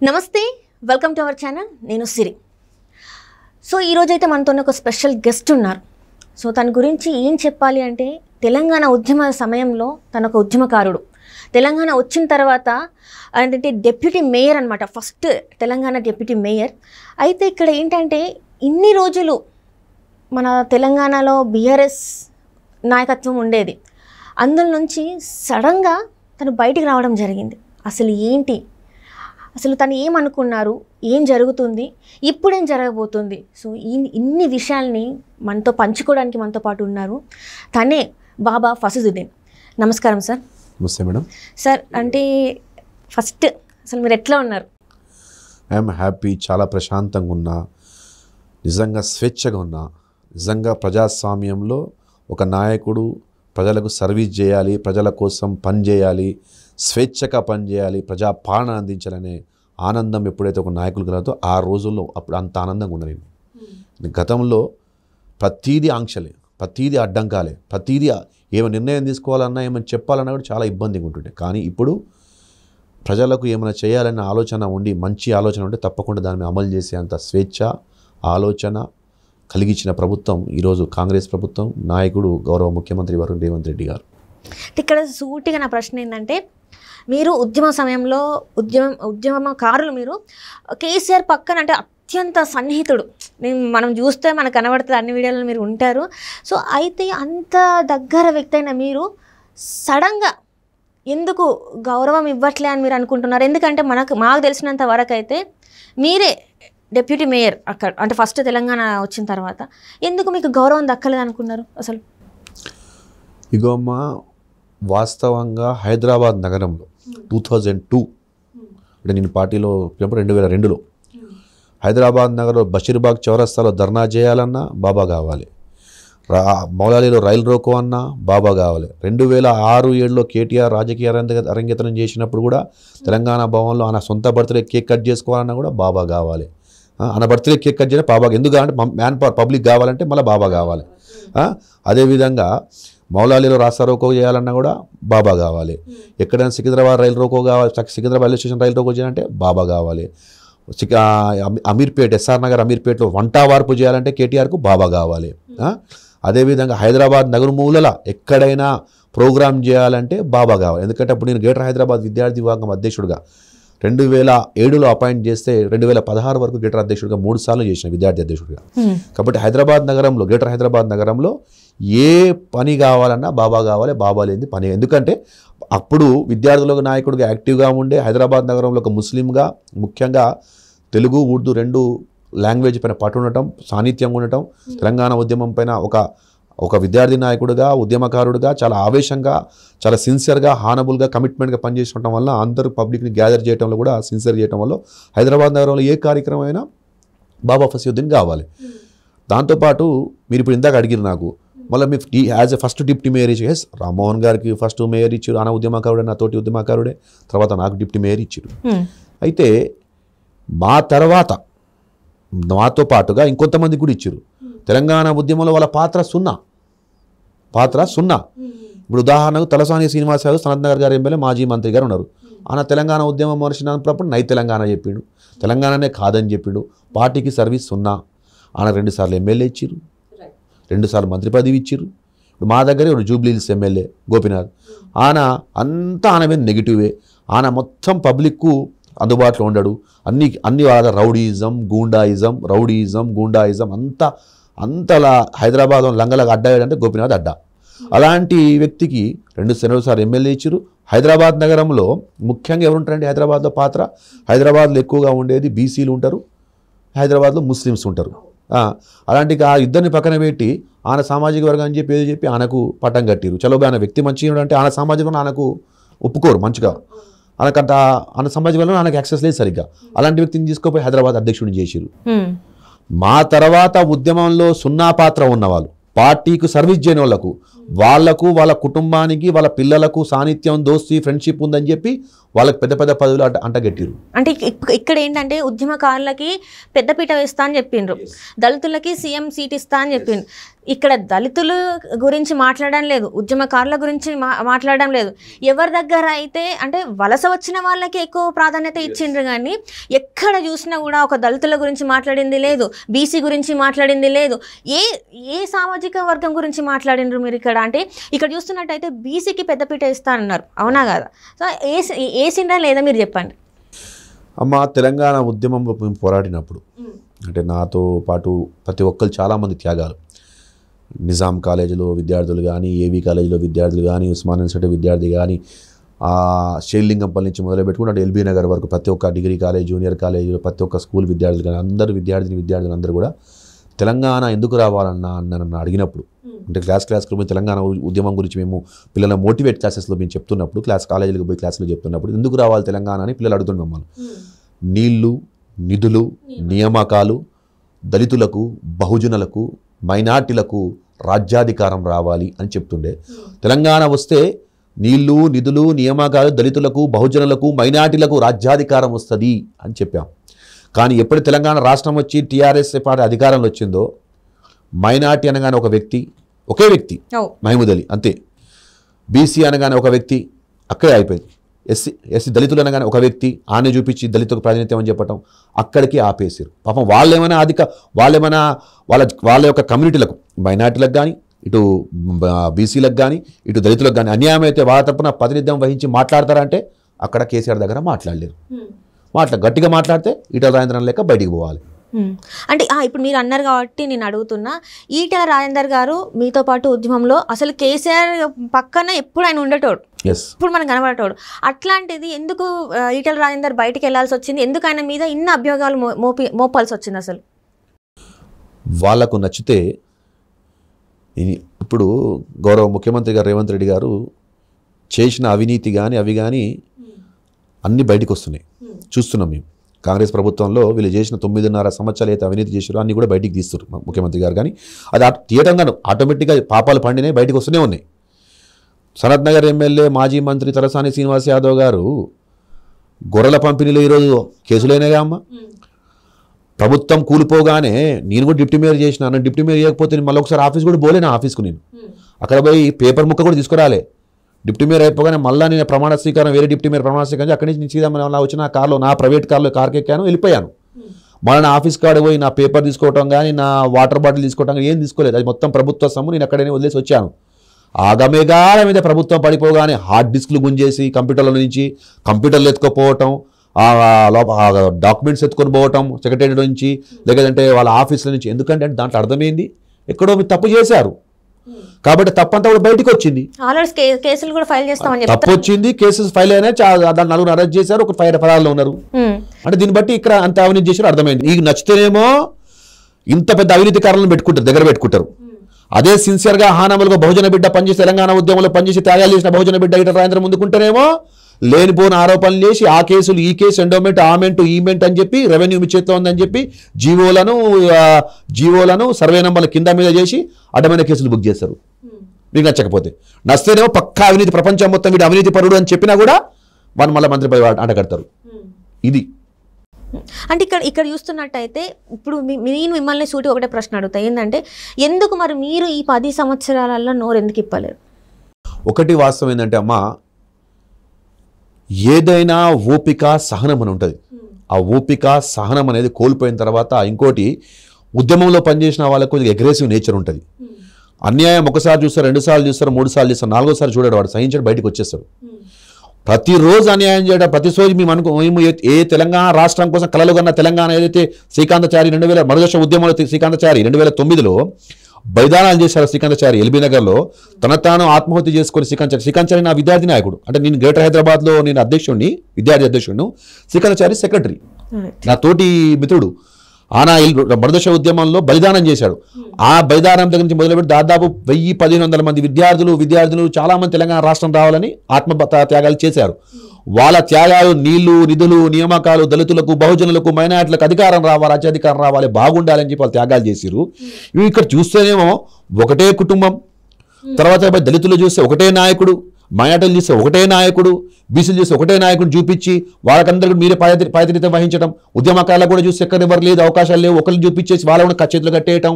నమస్తే, welcome to our channel. నేను సిరి. So ఈరోజైతే మనతో ఒక స్పెషల్ గెస్ట్ ఉన్నారు. సో తన గురించి ఏం చెప్పాలి అంటే, తెలంగాణ ఉద్యమ సమయంలో తన ఒక ఉద్యమకారుడు. తెలంగాణ వచ్చిన తర్వాత అంటే డెప్యూటీ మేయర్ అనమాట, ఫస్ట్ తెలంగాణ డెప్యూటీ మేయర్. అయితే ఇక్కడ ఏంటంటే ఇన్ని రోజులు మన తెలంగాణలో బీఆర్ఎస్ నాయకత్వం ఉండేది. అందులో నుంచి సడన్గా తను బయటికి రావడం జరిగింది. అసలు ఏంటి, అసలు తను ఏమనుకున్నారు, ఏం జరుగుతుంది, ఇప్పుడేం జరగబోతుంది, సో ఇన్ని విషయాల్ని మనతో పంచుకోవడానికి మనతో పాటు ఉన్నారు. తనే బాబా ఫసీదుద్దీన్. నమస్కారం సార్. నమస్తే మేడం. సార్ అంటే ఫస్ట్ అసలు మీరు ఎట్లా ఉన్నారు? ఐఎమ్ హ్యాపీ, చాలా ప్రశాంతంగా ఉన్నా, నిజంగా స్వేచ్ఛగా ఉన్నా. నిజంగా ప్రజాస్వామ్యంలో ఒక నాయకుడు ప్రజలకు సర్వీస్ చేయాలి, ప్రజల కోసం పనిచేయాలి, స్వేచ్ఛగా పనిచేయాలి, ప్రజాపాలన అందించాలనే ఆనందం ఎప్పుడైతే ఒక నాయకులు కలదో ఆ రోజుల్లో అప్పుడు అంత ఆనందంగా ఉన్నా నేను. గతంలో ప్రతీది ఆంక్షలే, ప్రతీది అడ్డంకాలే, ప్రతీది ఏమైనా నిర్ణయం తీసుకోవాలన్నా ఏమైనా చెప్పాలన్నా కూడా చాలా ఇబ్బందిగా ఉంటుండే. కానీ ఇప్పుడు ప్రజలకు ఏమైనా చేయాలన్న ఆలోచన ఉండి, మంచి ఆలోచన ఉంటే తప్పకుండా దాన్ని అమలు చేసే అంత స్వేచ్ఛ ఆలోచన కలిగించిన ప్రభుత్వం ఈరోజు కాంగ్రెస్ ప్రభుత్వం, నాయకుడు గౌరవ ముఖ్యమంత్రి వారు రేవంత్ రెడ్డి గారు. ఇక్కడ సూటిగా నా ప్రశ్న ఏంటంటే, మీరు ఉద్యమ సమయంలో ఉద్యమకారులు, మీరు కేసీఆర్ పక్కన అంటే అత్యంత సన్నిహితుడు. మనం చూస్తే మనకు కనబడుతుంది, అన్ని వీడియోలో మీరు ఉంటారు. సో అయితే అంత దగ్గర వ్యక్తి అయిన మీరు సడన్గా ఎందుకు గౌరవం ఇవ్వట్లే అని మీరు అనుకుంటున్నారు? ఎందుకంటే మాకు తెలిసినంత వరకు అయితే మీరే డెప్యూటీ మేయర్ అక్కడ, అంటే ఫస్ట్ తెలంగాణ వచ్చిన తర్వాత ఎందుకు మీకు గౌరవం దక్కలేదు అనుకున్నారు అసలు? ఇగోమ్మ, వాస్తవంగా హైదరాబాద్ నగరంలో 2002 అంటే నేను పార్టీలో 2002లో హైదరాబాద్ నగరంలో బషీర్బాగ్ చౌరస్తాలో ధర్నా చేయాలన్నా బాబా కావాలి, మౌలాలీలో రైలు రోకో అన్నా బాబా కావాలి. 2006-7లో కేటీఆర్ రాజకీయ అరంగేతనం చేసినప్పుడు కూడా తెలంగాణ భవన్లో ఆయన సొంత బర్త్డే కేక్ కట్ చేసుకోవాలన్నా కూడా బాబా కావాలి. ఆయన బర్త్డే కేక్ కట్ చేయడం బాబా, ఎందుకంటే మ్యాన్ పవర్ పబ్లిక్ కావాలంటే మళ్ళీ బాబా కావాలి. అదేవిధంగా మౌలాలీలో రాస్తా రోకో చేయాలన్నా కూడా బాబా కావాలి. ఎక్కడైనా సికింద్రాబాద్ రైలు రోకో కావాలి, సికింద్రాబాద్ రైల్వే స్టేషన్ రైలు రోకో చేయాలంటే బాబా కావాలి. అమీర్పేట్, ఎస్ఆర్ నగర్ అమీర్పేటలో వంట వార్పు చేయాలంటే కేటీఆర్కు బాబా కావాలి. అదేవిధంగా హైదరాబాద్ నగరు మూలల ఎక్కడైనా ప్రోగ్రామ్ చేయాలంటే బాబా కావాలి. ఎందుకంటే అప్పుడు నేను గ్రేటర్ హైదరాబాద్ విద్యార్థి విభాగం అధ్యక్షుడిగా 2007లో అపాయింట్ చేస్తే 2016 వరకు గ్రేటర్ అధ్యక్షుడిగా 3 సార్లు చేసిన విద్యార్థి అధ్యక్షుడిగా. కాబట్టి హైదరాబాద్ నగరంలో, గ్రేటర్ హైదరాబాద్ నగరంలో ఏ పని కావాలన్నా బాబా కావాలి, బాబా లేని పని. ఎందుకంటే అప్పుడు విద్యార్థులకు నాయకుడిగా యాక్టివ్గా ఉండే, హైదరాబాద్ నగరంలో ఒక ముస్లింగా ముఖ్యంగా తెలుగు ఉర్దూ 2 లాంగ్వేజ్ పైన పట్టు ఉండటం, సాన్నిధ్యంగా ఉండటం, తెలంగాణ ఉద్యమం పైన ఒక విద్యార్థి నాయకుడిగా, ఉద్యమకారుడిగా చాలా ఆవేశంగా, చాలా సిన్సియర్గా, హానబుల్గా, కమిట్మెంట్గా పనిచేసడం వల్ల అందరూ పబ్లిక్ని గ్యాదర్ చేయడంలో కూడా సిన్సియర్ చేయడం వల్ల హైదరాబాద్ నగరంలో ఏ కార్యక్రమం అయినా బాబా ఫసీదుద్దీన్ కావాలి. దాంతోపాటు మీరు ఇప్పుడు ఇందాక అడిగిరు నాకు, మళ్ళీ me as a first deputy mayor ఇచ్చి, ఎస్ రామ్మోహన్ గారికి ఫస్ట్ మేయర్ ఇచ్చారు, ఆయన ఉద్యమకారుడే, నా తోటి ఉద్యమకారుడే, తర్వాత నాకు డిప్యూటీ మేయర్ ఇచ్చారు. అయితే మా తర్వాత మాతో పాటుగా ఇంకొంతమంది కూడా ఇచ్చారు. తెలంగాణ ఉద్యమంలో వాళ్ళ పాత్ర సున్నా. ఇప్పుడు ఉదాహరణకు తలసాని శ్రీనివాస్ యాదవ్ సనత్ నగర్ గారు ఎమ్మెల్యే, మాజీ మంత్రి గారు ఉన్నారు. ఆయన తెలంగాణ ఉద్యమం మనిషినప్పుడు నై తెలంగాణ చెప్పిండు, తెలంగాణనే కాదని చెప్పిండు. పార్టీకి సర్వీస్ సున్నా. ఆయన 2 సార్లు ఎమ్మెల్యే ఇచ్చారు, 2 సార్లు మంత్రి పదవి ఇచ్చారు. ఇప్పుడు మా దగ్గరే ఒక జూబ్లీహిల్స్ ఎమ్మెల్యే గోపీనాథ్, ఆయన మీద నెగిటివే. ఆయన మొత్తం పబ్లిక్కు అందుబాటులో ఉండడు. అన్ని వాళ్ళ రౌడీయిజం గూండాయిజం అంతలా హైదరాబాద్ లంగలకు అడ్డాడంటే గోపీనాథ్ అడ్డా. అలాంటి వ్యక్తికి 2 సార్లు ఎమ్మెల్యే ఇచ్చారు. హైదరాబాద్ నగరంలో ముఖ్యంగా ఎవరుంటారండి హైదరాబాద్లో పాత్ర? హైదరాబాద్లో ఎక్కువగా ఉండేది బీసీలు ఉంటారు, హైదరాబాద్లో ముస్లిమ్స్ ఉంటారు. అలాంటి ఆ ఇద్దరిని పక్కన పెట్టి ఆయన సామాజిక వర్గం అని చెప్పి ఆయనకు పట్టం కట్టిరు. చలోగా ఆయన వ్యక్తి మంచిగా అంటే ఆయన సామాజిక వర్గం ఆయనకు ఒప్పుకోరు మంచిగా, ఆయనకంట ఆయన సామాజిక వర్గంలో ఆయనకు యాక్సెస్ లేదు సరిగ్గా. అలాంటి వ్యక్తిని తీసుకుపోయి హైదరాబాద్ అధ్యక్షుడిని చేసిరు. మా తర్వాత ఉద్యమంలో సున్నా పాత్ర ఉన్నవాళ్ళు, పార్టీకి సర్వీస్ చేయని వాళ్ళకు వాళ్ళ కుటుంబానికి, వాళ్ళ పిల్లలకు సాన్నిధ్యం, దోస్తీ, ఫ్రెండ్షిప్ ఉందని చెప్పి వాళ్ళకి పెద్ద పదవులు అంటగట్టిరు. అంటే ఇక్కడ ఏంటంటే ఉద్యమకారులకి పెద్దపీట వేస్తా అని చెప్పిండ్రు, దళితులకి సీఎం సీట్ ఇస్తా అని చెప్పిండ్రు. ఇక్కడ దళితుల గురించి మాట్లాడడం లేదు, ఉద్యమకారుల గురించి మాట్లాడడం లేదు. ఎవరి దగ్గర అయితే అంటే వలస వచ్చిన వాళ్ళకి ఎక్కువ ప్రాధాన్యత ఇచ్చిండ్రు, కానీ ఎక్కడ చూసినా కూడా ఒక దళితుల గురించి మాట్లాడింది లేదు, బీసీ గురించి మాట్లాడింది లేదు. ఏ సామాజిక వర్గం గురించి మాట్లాడిండ్రు మీరు ఇక్కడ? అంటే ఇక్కడ చూస్తున్నట్టయితే బీసీకి పెద్దపీట ఇస్తా అన్నారు, అవునా కదా? సో ఏసిండ్రా లేదా మీరు చెప్పండి. అమ్మ, తెలంగాణ ఉద్యమంలో మేము పోరాడినప్పుడు అంటే నాతో పాటు ప్రతి ఒక్కరు చాలామంది త్యాగాలు, నిజాం కాలేజీలో విద్యార్థులు కానీ, ఏవీ కాలేజీలో విద్యార్థులు కానీ, ఉస్మాన్ యూనివర్సిటీ విద్యార్థి కానీ, షేర్లింగంపల్లి నుంచి మొదలుపెట్టుకుంటే ఎల్బీ నగర్ వరకు ప్రతి ఒక్క డిగ్రీ కాలేజ్, జూనియర్ కాలేజీలో ప్రతి ఒక్క స్కూల్ విద్యార్థులు కానీ అందరూ విద్యార్థులు అందరూ కూడా తెలంగాణ ఎందుకు రావాలన్నా నన్ను అడిగినప్పుడు, అంటే క్లాస్లో మేము తెలంగాణ ఉద్యమం గురించి మేము పిల్లల మోటివేట్ క్లాసెస్లో మేము చెప్తున్నప్పుడు, కాలేజీలకు పోయి క్లాసులు చెప్తున్నప్పుడు ఎందుకు రావాలి తెలంగాణ అని పిల్లలు అడుగుతున్నాం. మమ్మల్ని నీళ్లు, నిధులు, నియామకాలు, దళితులకు, బహుజనులకు, మైనార్టీలకు రాజ్యాధికారం రావాలి అని చెప్తుండే. తెలంగాణ వస్తే నీళ్లు, నిధులు, నియామకాలు, దళితులకు, బహుజనులకు, మైనార్టీలకు రాజ్యాధికారం వస్తుంది అని చెప్పాం. కానీ ఎప్పుడు తెలంగాణ రాష్ట్రం వచ్చి టీఆర్ఎస్ పార్టీ అధికారంలో వచ్చిందో మైనార్టీ అనగానే ఒక వ్యక్తి, ఒకే వ్యక్తి మహమూద్ అలీ అంతే. బీసీ అనగానే ఒక వ్యక్తి, అక్కడే అయిపోయింది. ఎస్సీ దళితులు అనగానే ఒక వ్యక్తి, ఆనే చూపించి దళితులకు ప్రాతినిధ్యం అని చెప్పటం, అక్కడికి ఆపేసారు. పాపం వాళ్ళేమైనా వాళ్ళ యొక్క కమ్యూనిటీలకు, మైనార్టీలకు కానీ, ఇటు బీసీలకు కానీ, ఇటు దళితులకు కానీ అన్యాయం అయితే వాళ్ళ తరపున ప్రాతినిధ్యం వహించి మాట్లాడతారంటే అక్కడ కేసీఆర్ దగ్గర మాట్లాడలేరు. గట్టిగా మాట్లాడితే ఈటల రాజేంద్రన్ లేక బయటికి పోవాలి. అంటే ఇప్పుడు మీరు అన్నారు కాబట్టి నేను అడుగుతున్నా, ఈటల రాజేందర్ గారు మీతో పాటు ఉద్యమంలో అసలు కేసీఆర్ పక్కన ఎప్పుడు ఆయన ఉండేటోడు, ఇప్పుడు మనకు కనబడేటోడు. అట్లాంటిది ఎందుకు ఈటల రాజేందర్ బయటికి వెళ్లాల్సి వచ్చింది? ఎందుకు ఆయన మీద ఇన్ని అభియోగాలు మోపాల్సి వచ్చింది? అసలు వాళ్ళకు నచ్చితే ఇప్పుడు గౌరవ ముఖ్యమంత్రి గారు రేవంత్ రెడ్డి గారు చేసిన అవినీతి కానీ అవి కానీ అన్నీ బయటకు వస్తున్నాయి, చూస్తున్నాం మేము. కాంగ్రెస్ ప్రభుత్వంలో వీళ్ళు చేసిన 9.5 సంవత్సరాలు అయితే అవినీతి చేశారో అన్నీ కూడా బయటికి తీస్తారు ముఖ్యమంత్రి గారు. కానీ అది తీయటంగాను ఆటోమేటిక్గా పాపాలు పండినాయి, బయటకు వస్తూనే ఉన్నాయి. సనత్ నగర్ ఎమ్మెల్యే మాజీ మంత్రి తలసాని శ్రీనివాస్ యాదవ్ గారు గొర్రెల పంపిణీలో ఈరోజు కేసులైనాగా అమ్మ. ప్రభుత్వం కూలిపోగానే నేను కూడా డిప్యూటీ మేయర్ చేసిన, నన్ను డిప్యూటీ మేయర్ చేయకపోతే మళ్ళీ ఒకసారి ఆఫీస్ కూడా పోలేను. ఆఫీస్కు నేను అక్కడ పోయి పేపర్ ముక్క కూడా తీసుకురాలే. డిప్యూటీ మేయర్ అయిపోగానే మళ్ళీ నేను ప్రమాణ స్వీకారం, వేరే డిప్యూటీ మేయర్ ప్రమాణ స్వీకారం అక్కడి నుంచి సీదా వచ్చిన కార్లో, నా ప్రైవేట్ కార్కి ఎక్కాను, వెళ్ళిపోయాను. మళ్ళీ నా ఆఫీస్ కాడ పోయి నా పేపర్ తీసుకోవటం కానీ, నా వాటర్ బాటిల్ తీసుకోవటం కానీ ఏం తీసుకోలేదు. అది మొత్తం ప్రభుత్వ సొమ్ము, నేను అక్కడనే వదిలేసి వచ్చాను. ఆగమేగాల మీద ప్రభుత్వం పడిపోగానే హార్డ్ డిస్క్లు గుంజేసి కంప్యూటర్ల నుంచి కంప్యూటర్లు ఎత్తుకుపోవటం, డాక్యుమెంట్స్ ఎత్తుకొని పోవటం సెక్రటరీ నుంచి, లేదంటే వాళ్ళ ఆఫీసుల నుంచి. ఎందుకంటే దాంట్లో అర్థమైంది ఎక్కడో మీరు తప్పు చేశారు కాబట్టి తప్పంతా కూడా బయటకు వచ్చింది. తప్పు వచ్చింది, కేసెస్ ఫైల్ అయినా, దాన్ని 4 అరెస్ట్ చేశారు, ఒక 5 పదాల్లో ఉన్నారు. అంటే దీన్ని బట్టి ఇక్కడ అంత అవినీతి చేశారు అర్థమైంది. నీకు నచ్చితేనేమో ఇంత పెద్ద అవినీతికారులను దగ్గర పెట్టుకుంటారు. అదే సిన్సియర్గా హానములుగా బహుజన బిడ్డ పనిచేసి తెలంగాణ ఉద్యమంలో పనిచేసి త్యాగాలు చేసిన బహుజన బిడ్డ ఈటల రాజేంద్ర ముందుకుంటేనేమో లేనిపోని ఆరోపణలు చేసి ఆ కేసులు ఈ కేసు ఎండోమెంట్ ఆమెంట్ ఈమెంట్ అని చెప్పి రెవెన్యూ మీ చేతిలో ఉందని చెప్పి జీవోలను సర్వే నంబర్ల కింద మీద చేసి అడ్డమైన కేసులు బుక్ చేస్తారు. మీకు నచ్చకపోతే నచ్చితేనేమో పక్కా అవినీతి, ప్రపంచం మొత్తం వీడు అవినీతి పరుడు అని చెప్పినా కూడా వాళ్ళు మళ్ళీ మంత్రిపై అంటగడతారు. ఇది అంటే ఇక్కడ చూస్తున్నట్టయితే ఇప్పుడు నేను మిమ్మల్ని సూటి ఒకటే ప్రశ్న అడుగుతా, ఏంటంటే ఎందుకు మరి మీరు ఈ 10 సంవత్సరాలలో నోరు ఎందుకు ఇప్పలేరు? ఒకటి వాస్తవం ఏంటంటే అమ్మ, ఏదైనా ఓపిక సహనం అని ఉంటుంది. ఆ ఓపిక సహనం అనేది కోల్పోయిన తర్వాత ఇంకోటి, ఉద్యమంలో పనిచేసిన వాళ్ళకు కొద్దిగా అగ్రెసివ్ నేచర్ ఉంటుంది. అన్యాయం ఒకసారి చూస్తారు, 2 సార్లు చూస్తారు, 3 సార్లు చూస్తారు, 4వ సారి చూడాడు, వాడు సహించాడు బయటకు వచ్చేస్తాడు. ప్రతిరోజు అన్యాయం చేయడం, ప్రతిరోజు మేము ఏ తెలంగాణ రాష్ట్రం కోసం కలలు కన్న తెలంగాణ ఏదైతే శ్రీకాంతాచారి మరుదశ ఉద్యమంలో శ్రీకాంతాచారి 2009లో బలిదానాలు చేశారు. శ్రీకాంతాచారి ఎల్బీ నగర్లో తాను ఆత్మహత్య చేసుకుని శ్రీకాంతాచారి నా విద్యార్థి నాయకుడు, అంటే నేను గ్రేటర్ హైదరాబాద్లో నేను అధ్యక్షుడిని, విద్యార్థి అధ్యక్షుడిని, శ్రీకాంతాచారి సెక్రటరీ, నా తోటి మిత్రుడు. ఆనా మరుదశ ఉద్యమంలో బలిదానం చేశాడు. ఆ బలిదానం దగ్గర నుంచి మొదలుపెట్టి దాదాపు 1000-1500 మంది విద్యార్థులు చాలామంది తెలంగాణ రాష్ట్రం రావాలని త్యాగాలు చేశారు. వాళ్ళ త్యాగాలు నీళ్లు, నిధులు, నియామకాలు, దళితులకు, బహుజనులకు, మైనార్టీలకు అధికారం రావాలి, రాజ్యాధికారం రావాలి, బాగుండాలని చెప్పి వాళ్ళు త్యాగాలు చేసిరు. ఇవి ఇక్కడ చూస్తేనేమో ఒకటే కుటుంబం, తర్వాత దళితులు చూస్తే ఒకటే నాయకుడు, మైనార్టీలు చూస్తే ఒకటే నాయకుడు, బీసీలు చూస్తే ఒకటే నాయకుడు చూపించి వాళ్ళకందరికీ మీరే ప్రాతినిధ్యం వహించడం, ఉద్యమకారులకు కూడా చూస్తే ఎక్కడ ఎవరు లేదు, అవకాశాలు లేవు, ఒకరిని చూపించేసి వాళ్ళ చేతులు కట్టేయటం,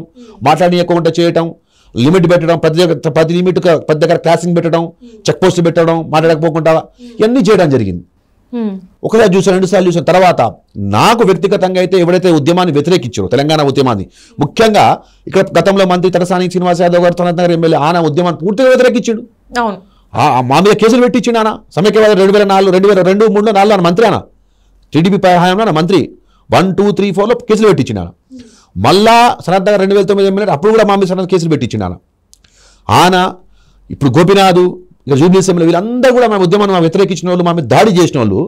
మాట్లాడనీయకుండా చేయటం. లిమిట్ పెట్టడం, ప్రతి లిమిట్ ప్రతి దగ్గర క్లాసింగ్ పెట్టడం, చెక్ పోస్ట్ పెట్టడం, మాట్లాడకపోకుండా ఇవన్నీ చేయడం జరిగింది. ఒకసారి చూసాను, రెండుసార్లు చూసాను. తర్వాత నాకు వ్యక్తిగతంగా అయితే ఎవరైతే ఉద్యమాన్ని వ్యతిరేకించారో, తెలంగాణ ఉద్యమాన్ని, ముఖ్యంగా ఇక్కడ గతంలో మంత్రి తలసాని శ్రీనివాస్ యాదవ్ గారు, తననగర్ ఎమ్మెల్యే, ఆయన ఉద్యమాన్ని పూర్తిగా వ్యతిరేకించాడు. మా మీద కేసులు పెట్టించిండు. ఆయన సమైక్యవాద 2004, 2002, 2003, 2004 మంత్రి, ఆయన టీడీపీ హయాంలో మంత్రి 1, 2, 3, 4లో కేసులు పెట్టించిండు. ఆయన మళ్ళా సనత్ నగర్ 2009 ఎమ్మెల్యే, అప్పుడు కూడా మా మీద సనత్ కేసులు పెట్టించిండు. ఆయన ఇప్పుడు గోపినాథ్, ఇక జూబ్లీ ఎమ్మెల్యే, వీళ్ళందరూ కూడా మా ఉద్యమాన్ని వ్యతిరేకించిన వాళ్ళు, మా మీద దాడి చేసిన వాళ్ళు,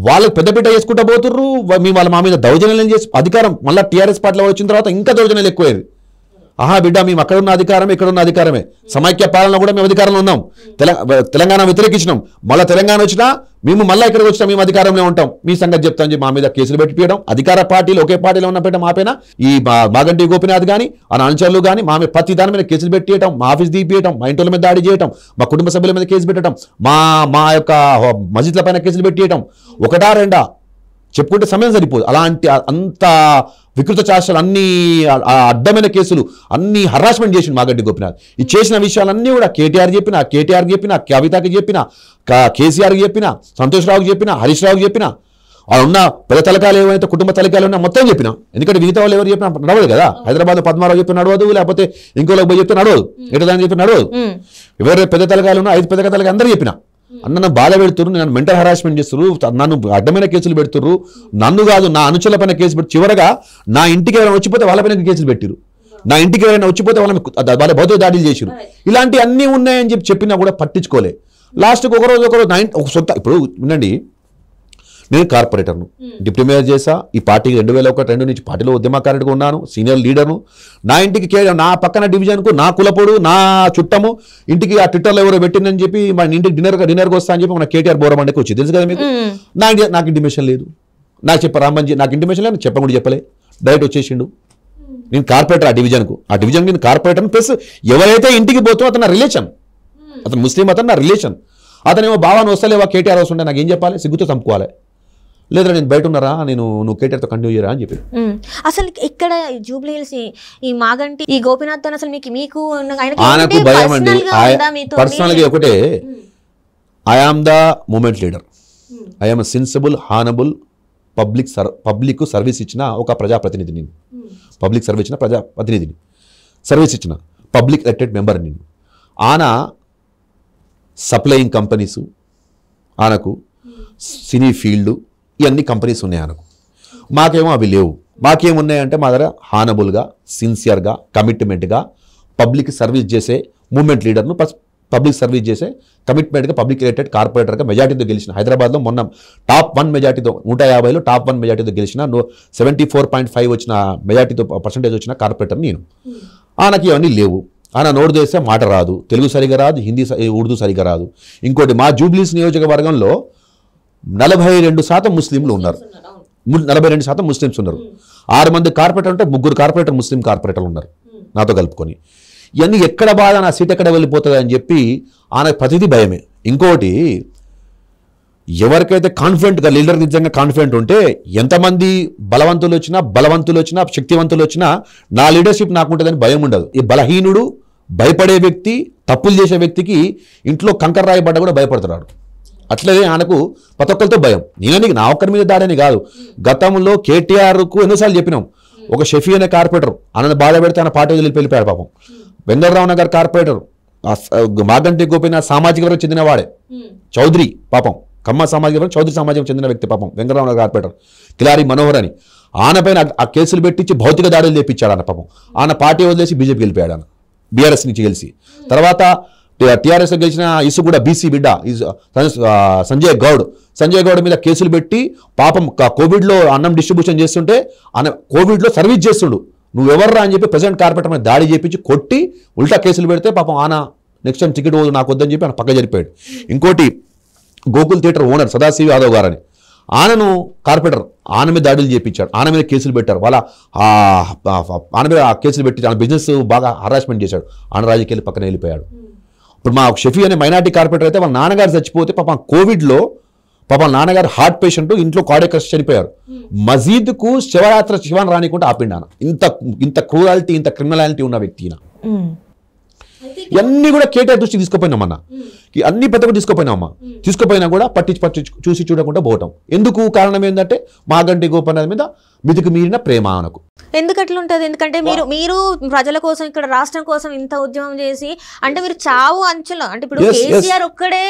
వాళ్ళకి పెద్దపీట వేసుకుంటూ పోతుర్రు. వాళ్ళు మా మీద దౌర్జన్యాలు చేసి అధికారం మళ్ళీ టీఆర్ఎస్ పార్టీలో వచ్చిన తర్వాత ఇంకా దౌర్జన్యాలు ఎక్కువయ్యేది. ఆహా బిడ్డ, మేము అక్కడున్న అధికారమే, ఇక్కడున్న అధికారమే, సమైక్య పాలన కూడా మేము అధికారంలో ఉన్నాం, తెలంగాణ వ్యతిరేకించినాం, మళ్ళీ తెలంగాణ వచ్చినా మేము మళ్ళీ ఇక్కడికి వచ్చినా మేము అధికారంలో ఉంటాం, మీ సంగతి చెప్తాను చెప్పి మా మీద కేసులు పెట్టిపోయడం. అధికార పార్టీలు ఒకే పార్టీలో ఉన్న పెట్ట మాపైన ఈ మాగంటి గోపినాథ్ కానీ ఆ అనుచరులు కానీ మా మీద ప్రతి దాని మీద కేసులు పెట్టేయటం, మా ఆఫీస్ తీపియటం, మా ఇంటి మీద దాడి చేయటం, మా కుటుంబ సభ్యుల మీద కేసు పెట్టడం, మా యొక్క మస్జిద్ల పైన కేసులు పెట్టేయటం, ఒకటా రెండా చెప్పుకుంటే సమయం సరిపోదు. అలాంటి అంత వికృత చాష్టాలు, అన్ని అడ్డమైన కేసులు, అన్ని హరాస్మెంట్ చేసిండు మాగంటి గోపినాథ్. ఈ చేసిన విషయాలన్నీ కూడా కేటీఆర్కి చెప్పిన, కవితకి చెప్పిన, కేసీఆర్కి చెప్పిన, సంతోష్ రావుకి చెప్పిన, హరీష్ రావుకి చెప్పిన, ఉన్న పెద్ద తలకాలు ఏవైతే కుటుంబ తలకాలు ఉన్నా మొత్తం చెప్పిన. ఎందుకంటే మిగతా వాళ్ళు ఎవరు చెప్పినా నడవదు కదా. హైదరాబాద్ పద్మారావు చెప్పి నడవదు, లేకపోతే ఇంకోలోకి పోయి చెప్తే నడవదు, ఎటదాని చెప్పి నడవదు. ఎవరైతే పెద్ద తలకాలు ఉన్నా 5 పెద్ద తలకాలు అందరూ చెప్పిన. నన్ను బాధ పెడుతున్నారు, నన్ను మెంటల్ హరాస్మెంట్ చేస్తున్నారు, నన్ను అడ్డమైన కేసులు పెడుతున్నారు, నన్ను కాదు నా అనుచరుల పైన కేసు పెట్టి, చివరగా నా ఇంటికి ఎవరైనా వచ్చిపోతే వాళ్ళ పైన కేసులు పెట్టిరు, నా ఇంటికి ఎవరైనా వచ్చిపోతే వాళ్ళ భౌతిక దాడులు చేసిరు. ఇలాంటి అన్నీ ఉన్నాయని చెప్పినా కూడా పట్టించుకోలే. లాస్ట్కి ఒకరోజు ఒక సొంత, ఇప్పుడు వినండి, నేను కార్పొరేటర్ను, డిప్యూటీ మేయర్ చేశా. ఈ పార్టీకి 2001-2 నుంచి పార్టీలో ఉద్యమకారుడిగా ఉన్నాను, సీనియర్ లీడర్ను. నా ఇంటికి నా పక్కన డివిజన్కు నా కులపోడు, నా చుట్టము ఇంటికి ఆ ట్విట్టర్లో ఎవరో పెట్టిందని చెప్పి మా ఇంటికి డిన్నర్కి వస్తా అని చెప్పి మన కేటీఆర్ బోరమండకి వచ్చి తెలుసు కదా మీకు. నాకు ఇంటిమేషన్ లేదు, నాకు చెప్పారు రామంజీ, నాకు ఇంటిమేషన్ లేదు, చెప్పకుండా చెప్పలే, డైరెక్ట్ వచ్చేసిండు. నేను కార్పొరేటర్ ఆ డివిజన్ నేను కార్పొరేటర్ ప్లస్ ఎవరైతే ఇంటికి పోతుందో అతను నా రిలేషన్, అతను ముస్లిం, అతను నా రిలేషన్. అతనేమో బావాను వస్తలేవా కేటీఆర్ వస్తుంటే నాకు ఏం చెప్పాలి, సిగ్గుతో చంపుకోవాలి, లేదా నేను బయట ఉన్నారా, నువ్వు కేటీఆర్తో కంటిన్యూ చేయరా అని చెప్పి. అసలు ఇక్కడ జూబ్లీ హిల్స్ ఈ మాగంటి ఈ గోపినాథ్ అసలు మీకు ఆయనకు భయం అండి. పర్సనల్గా ఒకటే, I am the moment leader, I am sensible honourable public service ఇచ్చిన ఒక ప్రజాప్రతినిధి, నేను పబ్లిక్ సర్వీస్ ఇచ్చిన ప్రజాప్రతినిధిని, సర్వీస్ ఇచ్చిన పబ్లిక్ ఎలక్టెడ్ మెంబర్ నేను. ఆయన సప్లయింగ్ కంపెనీసు, ఆయనకు సినీ ఫీల్డ్, ఇవన్నీ కంపెనీస్ ఉన్నాయి ఆయనకు. మాకేమో అవి లేవు. మాకేమున్నాయంటే మా దగ్గర హానబుల్గా, సిన్సియర్గా, కమిట్మెంట్గా పబ్లిక్ సర్వీస్ చేసే మూమెంట్ లీడర్ను, పబ్లిక్ సర్వీస్ చేసే కమిట్మెంట్గా పబ్లిక్ ఎలక్టెడ్ కార్పొరేటర్గా మెజార్టీతో గెలిచిన, హైదరాబాద్లో మొన్న టాప్ 1 మెజార్టీతో 150లో టాప్ 1 మెజార్టీతో గెలిచిన, 74.5 వచ్చిన మెజార్టీతో పర్సంటేజ్ వచ్చిన కార్పొరేటర్ నేను. ఆయనకి ఇవన్నీ లేవు. ఆయన నోరు తెస్తే మాట రాదు, తెలుగు సరిగా రాదు, హిందీ ఉర్దూ సరిగా రాదు. ఇంకోటి, మా జూబ్లీస్ నియోజకవర్గంలో 42% ముస్లింలు ఉన్నారు, 42% ముస్లిమ్స్ ఉన్నారు. 6 మంది కార్పొరేటర్ ఉంటే 3 కార్పొరేటర్ ముస్లిం కార్పొరేటర్లు ఉన్నారు నాతో కలుపుకొని. ఇవన్నీ ఎక్కడ బాధ, నా సీట్ ఎక్కడ వెళ్ళిపోతుంది అని చెప్పి ఆయన ప్రతిదీ భయమే. ఇంకోటి, ఎవరికైతే కాన్ఫిడెంట్గా లీడర్ నిజంగా కాన్ఫిడెంట్ ఉంటే ఎంతమంది బలవంతులు వచ్చినా శక్తివంతులు వచ్చినా నా లీడర్షిప్ నాకుంటుందని భయం ఉండదు. ఈ బలహీనుడు, భయపడే వ్యక్తి, తప్పులు చేసే వ్యక్తికి ఇంట్లో కంకర రాయబడ్డా కూడా భయపడుతున్నాడు. అట్లనే ఆయనకు ప్రతి ఒక్కరితో భయం. నేను నా ఒక్కరి మీద దాడని కాదు, గతంలో కేటీఆర్కు ఎన్నోసార్లు చెప్పినాం. ఒక షఫీ అనే కార్పొరేటర్ ఆయనను బాధ పెడితే ఆయన పార్టీ వదిలి వెళ్ళిపోయాడు పాపం. వెంగళరావు నగర్ కార్పొరేటర్ మాగంటి గోపినాథ్ సామాజిక వర్గం చెందినవాడే, చౌదరి పాపం, కమ్మ సామాజిక వర్గం, చౌదరి సమాజం చెందిన వ్యక్తి పాపం, వెంగళరావు నగర్ కార్పొరేటర్ కిలారి మనోహర్ అని. ఆయన పైన ఆ కేసులు పెట్టించి భౌతిక దాడులు చేపించాడు ఆయన పాపం. ఆయన పార్టీ వదిలేసి బీజేపీకి వెళ్ళిపోయాడు, ఆయన బీఆర్ఎస్ నుంచి గెలిచి. తర్వాత టీఆర్ఎస్ గెలిచిన ఇసు కూడా బీసీ బిడ్డ సంజయ్ గౌడ్ మీద కేసులు పెట్టి పాపం కోవిడ్లో అన్నం డిస్ట్రిబ్యూషన్ చేస్తుంటే ఆయన కోవిడ్లో సర్వీస్ చేస్తుండు, నువ్వెవర్రా అని చెప్పి ప్రెసిడెంట్ కార్పొరేటర్ మీద దాడి చేపించి కొట్టి ఉల్టా కేసులు పెడితే పాపం ఆయన నెక్స్ట్ టైం టికెట్ పోదు నాకు వద్దని చెప్పి ఆయన పక్క జరిపాడు. ఇంకోటి, గోకుల్ థియేటర్ ఓనర్ సదాశివ యాదవ్ గారని, ఆయనను కార్పొరేటర్ ఆయన మీద దాడులు చేయించాడు, ఆయన మీద కేసులు పెట్టారు. వాళ్ళ ఆయన మీద కేసులు పెట్టి ఆయన బిజినెస్ బాగా హరాస్మెంట్ చేశాడు, ఆయన రాజకీయాలు పక్కన వెళ్ళిపోయాడు. ఇప్పుడు మా షఫీ అనే మైనార్టీ కార్పొరేటర్ అయితే వాళ్ళ నాన్నగారు చచ్చిపోతే పాపం కోవిడ్లో పాపం నాన్నగారు హార్ట్ పేషెంట్, ఇంట్లో కార్డియాక్ అరెస్ట్ చనిపోయారు. మసీద్కు శివరాత్రి శివాన్ రానికుండా ఆపిండాను. ఇంత క్రూరాలిటీ, ఇంత క్రిమినాలిటీ ఉన్న వ్యక్తి. ఇవన్నీ కూడా కేటీఆర్ దృష్టికి తీసుకుపోయినామన్నా, అన్ని పెద్ద తీసుకుపోయినామా, తీసుకుపోయినా కూడా పట్టి చూసి చూడకుండా పోవటం ఎందుకు? కారణం ఏంటంటే మాగంటి గోపనాథ్ మీద మితికి మీరిన ప్రేమ అనకు. ఎందుకు అట్లా ఉంటుంది? ఎందుకంటే మీరు ప్రజల కోసం ఇక్కడ రాష్ట్రం కోసం ఇంత ఉద్యమం చేసి అంటే మీరు చావు అంచులో అంటే ఇప్పుడు కేసీఆర్ ఒక్కడే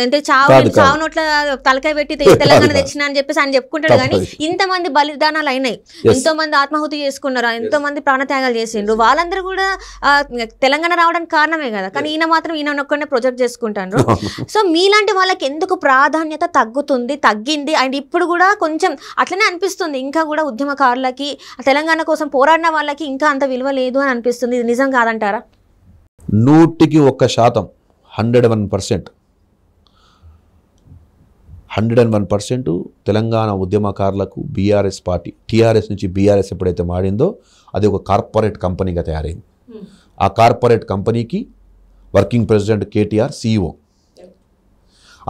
అంటే చావు నోట్ల తలకాయ పెట్టి తెలంగాణ తెచ్చిన అని చెప్పేసి ఆయన చెప్పుకుంటాడు, కానీ ఇంతమంది బలిదానాలు అయినాయి, ఎంతో మంది ఆత్మాహుతి చేసుకున్నారు, ఎంతో మంది ప్రాణత్యాగాలు చేసిండ్రు, వాళ్ళందరూ కూడా తెలంగాణ రావడానికి కారణమే కదా. కానీ ఈయన మాత్రం ఈయన ఒక్కడే ప్రొజెక్ట్ చేసుకుంటారు. సో మీలాంటి వాళ్ళకి ఎందుకు ప్రాధాన్యత తగ్గింది? అండ్ ఇప్పుడు కూడా కొంచెం అట్లనే అనిపిస్తుంది, ఇంకా కూడా ఉద్యమకారులకి తెలంగాణ కోసం పోరాడిన వాళ్ళకి ఇంకా అంత విలువ లేదు అని అనిపిస్తుంది. ఇది నిజం కాదంటారా? 100% 101% తెలంగాణ ఉద్యమకారులకు బీఆర్ఎస్ పార్టీ టీఆర్ఎస్ నుంచి బీఆర్ఎస్ ఎప్పుడైతే మారిందో అది ఒక కార్పొరేట్ కంపెనీగా తయారైంది. ఆ కార్పొరేట్ కంపెనీకి వర్కింగ్ ప్రెసిడెంట్ కేటీఆర్ CEO.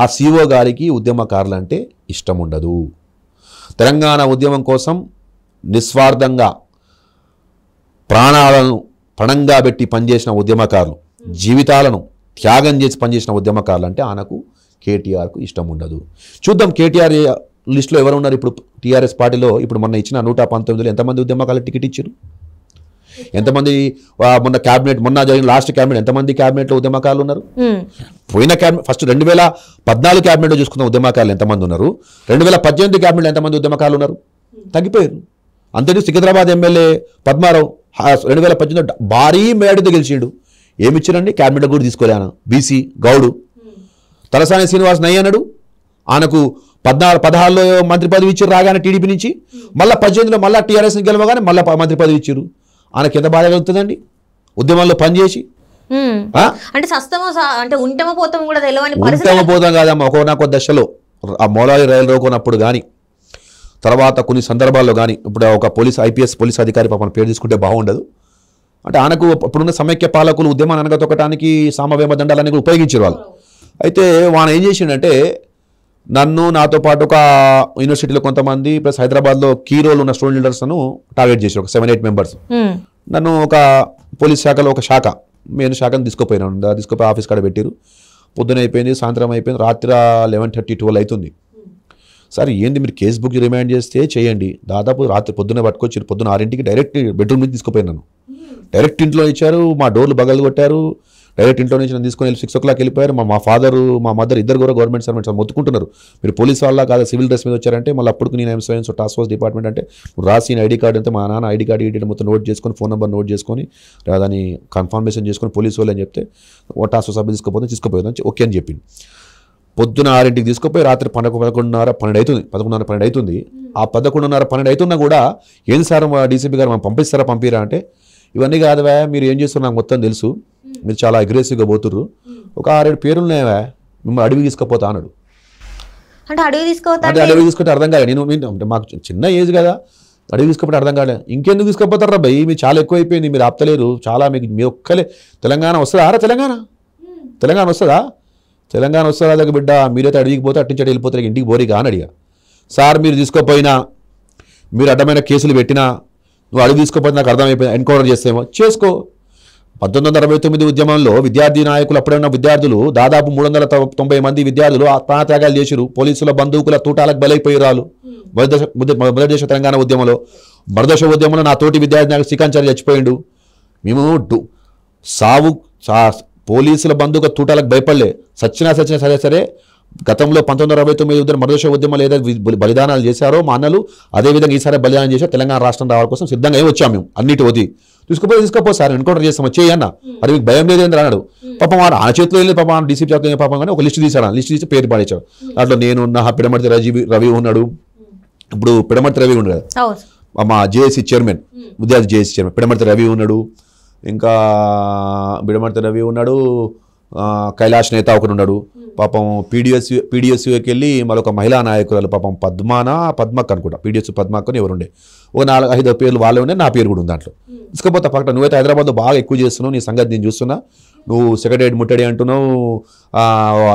ఆ CEO గారికి ఉద్యమకారులు అంటే ఇష్టం ఉండదు. తెలంగాణ ఉద్యమం కోసం నిస్వార్థంగా ప్రాణాలను పణంగా పెట్టి పనిచేసిన ఉద్యమకారులు, జీవితాలను త్యాగం చేసి పనిచేసిన ఉద్యమకారులు అంటే ఆయనకు కేటీఆర్కు ఇష్టం ఉండదు. చూద్దాం కేటీఆర్ లిస్టులో ఎవరు ఉన్నారు ఇప్పుడు టీఆర్ఎస్ పార్టీలో. ఇప్పుడు మొన్న ఇచ్చిన 119లో ఎంతమంది ఉద్యమకారులు టికెట్ ఇచ్చారు? ఎంతమంది మొన్న క్యాబినెట్ మొన్న జరిగిన లాస్ట్ క్యాబినెట్ ఎంతమంది క్యాబినెట్లో ఉద్యమకారులు ఉన్నారు? పోయిన క్యాబినెట్ ఫస్ట్ 2014 క్యాబినెట్లో చూసుకున్న ఉద్యమకారులు ఎంతమంది ఉన్నారు? 2018 క్యాబినెట్లో ఎంతమంది ఉద్యమకారులు ఉన్నారు? తగ్గిపోయారు. అంతే. సికింద్రాబాద్ ఎమ్మెల్యే పద్మారావు 2018 భారీ మేడతో గెలిచిండు. ఏమిచ్చారండి? క్యాబినెట్ కూడా తీసుకోలేను. బీసీ గౌడు. తలసాని శ్రీనివాస్ నయ్య అన్నాడు, ఆయనకు 16లో మంత్రి పదవి ఇచ్చారు రాగానే టీడీపీ నుంచి, మళ్ళీ 18లో మళ్ళీ టీఆర్ఎస్ గెలవగానే మళ్ళీ మంత్రి పదవి ఇచ్చారు. ఆయనకి ఎంత బాధ కలుగుతుందండి ఉద్యమంలో పనిచేసి? అంటే అంటే ఉంటమో పోతాం కూడా తెలియని ఉంటమో పోతాం కాదమ్మా. ఒకనొక దశలో ఆ మౌలాలి రైలు రోకొన్నప్పుడు కానీ తర్వాత కొన్ని సందర్భాల్లో కానీ ఇప్పుడు ఒక IPS పోలీస్ అధికారి పాపం పేరు తీసుకుంటే బాగుండదు అంటే ఆయనకు ఇప్పుడున్న సమైక్య పాలకులు ఉద్యమాన్ని అనగతొక్కడానికి సామవేమ దండాలని కూడా ఉపయోగించారు వాళ్ళు. అయితే వాడు ఏం చేసిండంటే నాతో పాటు ఒక యూనివర్సిటీలో కొంతమంది ప్లస్ హైదరాబాద్లో కీ రోల్ ఉన్న స్టూడెంట్ లీడర్స్ను టార్గెట్ చేశారు. ఒక 7-8 మెంబర్స్. నన్ను ఒక పోలీస్ శాఖలో ఒక శాఖ మెయిన్ శాఖను తీసుకుపోయినాను. తీసుకుపోయి ఆఫీస్ కాడ పెట్టారు. పొద్దున అయిపోయింది, సాయంత్రం అయిపోయింది, రాత్రి 11:30-12 అవుతుంది. సరే ఏంది మీరు కేసు బుక్ రిమైండ్ చేస్తే చేయండి. దాదాపు రాత్రి పొద్దున్న పట్టుకొచ్చారు. పొద్దున్న 6ంటికి డైరెక్ట్ బెడ్రూమ్ నుంచి తీసుకుపోయినాను. డైరెక్ట్ ఇంట్లో ఇచ్చారు. మా డోర్లు బగలు కొట్టారు. డైరెక్ట్ ఇంట్లో నుంచి నన్ను తీసుకొని 6 o'clock వెళ్ళిపోయారు. మా ఫాదరు మా మదర్ ఇద్దరు కూడా గవర్నమెంట్ సర్వెంట్స్ మొత్తుకుంటున్నారు, మీరు పోలీస్ వాళ్ళ కాదు సివిల్ డ్రెస్ మీద వచ్చారంటే. మళ్ళీ అప్పుడు నేను ఎంసైన్స్ టాస్క్ ఫోర్స్ డిపార్ట్మెంట్ అంటే రాసిన ఐడి కార్డు అంతే. మా నాన్న ఐడి కార్డు డీటెయిల్ మొత్తం నోట్ చేసుకొని ఫోన్ నెంబర్ నోట్ చేసుకొని దాన్ని కన్ఫర్మేషన్ చేసుకొని పోలీసు వాళ్ళు అని చెప్తే ఓ టాస్క్ ఫోర్స్ సభ్యులు తీసుకుపోయిందని ఓకే అని చెప్పింది. పొద్దున 6ంటికి తీసుకుపోయి రాత్రి 11:30-12 అవుతుంది. ఆ 11:30-12 అవుతున్నా కూడా ఏంది సార్ డీసీపీ గారు మనం పంపిస్తారా పంపిరా అంటే, ఇవన్నీ కాదువా మీరు ఏం చేస్తున్నారు నాకు మొత్తం తెలుసు, మీరు చాలా అగ్రెసివ్గా పోతుర్రు, ఒక 6-7 పేర్లు ఉన్నాయా మిమ్మల్ని అడవి తీసుకుపోతా అన్నాడు. అంటే అడవి తీసుకుంటే అర్థం కాలేదు. నేను మాకు చిన్న ఏజ్ కదా, అడవి తీసుకుపోతే అర్థం కాలేదు. ఇంకెందుకు తీసుకుపోతారా భయ్, మీరు చాలా ఎక్కువ అయిపోయింది, మీరు ఆపుతలేరు చాలా, మీకు మీ ఒక్కలే తెలంగాణ వస్తుందా? తెలంగాణ వస్తుందా? తెలంగాణ వస్తుందా దగ్గర బిడ్డ, మీరైతే అడిగికి పోతే అట్టించడం వెళ్ళిపోతారు ఇంటికి బోరిగా అని అడిగా. సార్ మీరు తీసుకోపోయినా, మీరు అడ్డమైన కేసులు పెట్టినా, నువ్వు అడుగు తీసుకోపోతే నాకు అర్థమైపోయింది, ఎన్కౌంటర్ చేస్తేమో చేసుకో. 1969 ఉద్యమంలో విద్యార్థి నాయకులు అప్పుడే ఉన్న విద్యార్థులు దాదాపు 390 మంది విద్యార్థులు ప్రాణత్యాగాలు చేసిరు. పోలీసుల బంధువుల తూటాలకు బలైపోయిరాలు. మొదటి దేశ తెలంగాణ ఉద్యమంలో నా తోటి విద్యార్థి నాయకుడు శ్రీకాంచారి చచ్చిపోయిండు. మేము పోలీసుల బంధువుల తూటాలకు భయపడలే, సచ్చినా సరే గతంలో 1969 మరదశ ఉద్యమాలు ఏదైతే బలిదానాలు చేశారో మా అన్నలు, అదేవిధంగా ఈసారి బలిదానం చేశారు. తెలంగాణ రాష్ట్రం రావడం కోసం సిద్ధంగా వచ్చాము మేము. అన్నిటి వది తీసుకుపో సార్ ఎన్కౌంటర్ చేస్తాం చేయన్న, అది మీకు భయం లేదేంద్ర అన్నాడు. పాపం వాడు ఆ చేతిలో వెళ్ళి పాపం డీసీపీ చేతిలో పాపం కానీ ఒక లిస్ట్ తీశాడు. లిస్ట్ తీసి పేరు పాడించాడు. దాంట్లో నేను ఉన్న పిడమర్తి రవి ఉన్నాడు. ఇప్పుడు పిడమర్తి రవి ఉన్నాడు కదా మా జేఏసీ చైర్మన్, విద్యార్థి జేఏసీ చైర్మన్ పిడమర్తి రవి ఉన్నాడు. ఇంకా పిడమర్తి రవి ఉన్నాడు. కైలాష్ నేత ఒకడు ఉన్నాడు. పాపం పీడిఎస్యూకి వెళ్ళి మరొక మహిళా నాయకురాలు పాపం పద్మక్ అనుకుంటా, పీడిఎస్ పద్మక్ అని ఎవరుండే, ఒక 4-5 పేర్లు వాళ్ళే ఉండే, నా పేరు కూడా ఉంది దాంట్లో. తీసుకపోతే పక్కన నువ్వైతే హైదరాబాద్లో బాగా ఎక్కువ చేస్తున్నావు, నీ సంగతి నేను చూస్తున్నా, నువ్వు సెక్రటరియట్ ముట్టడి అంటున్నావు,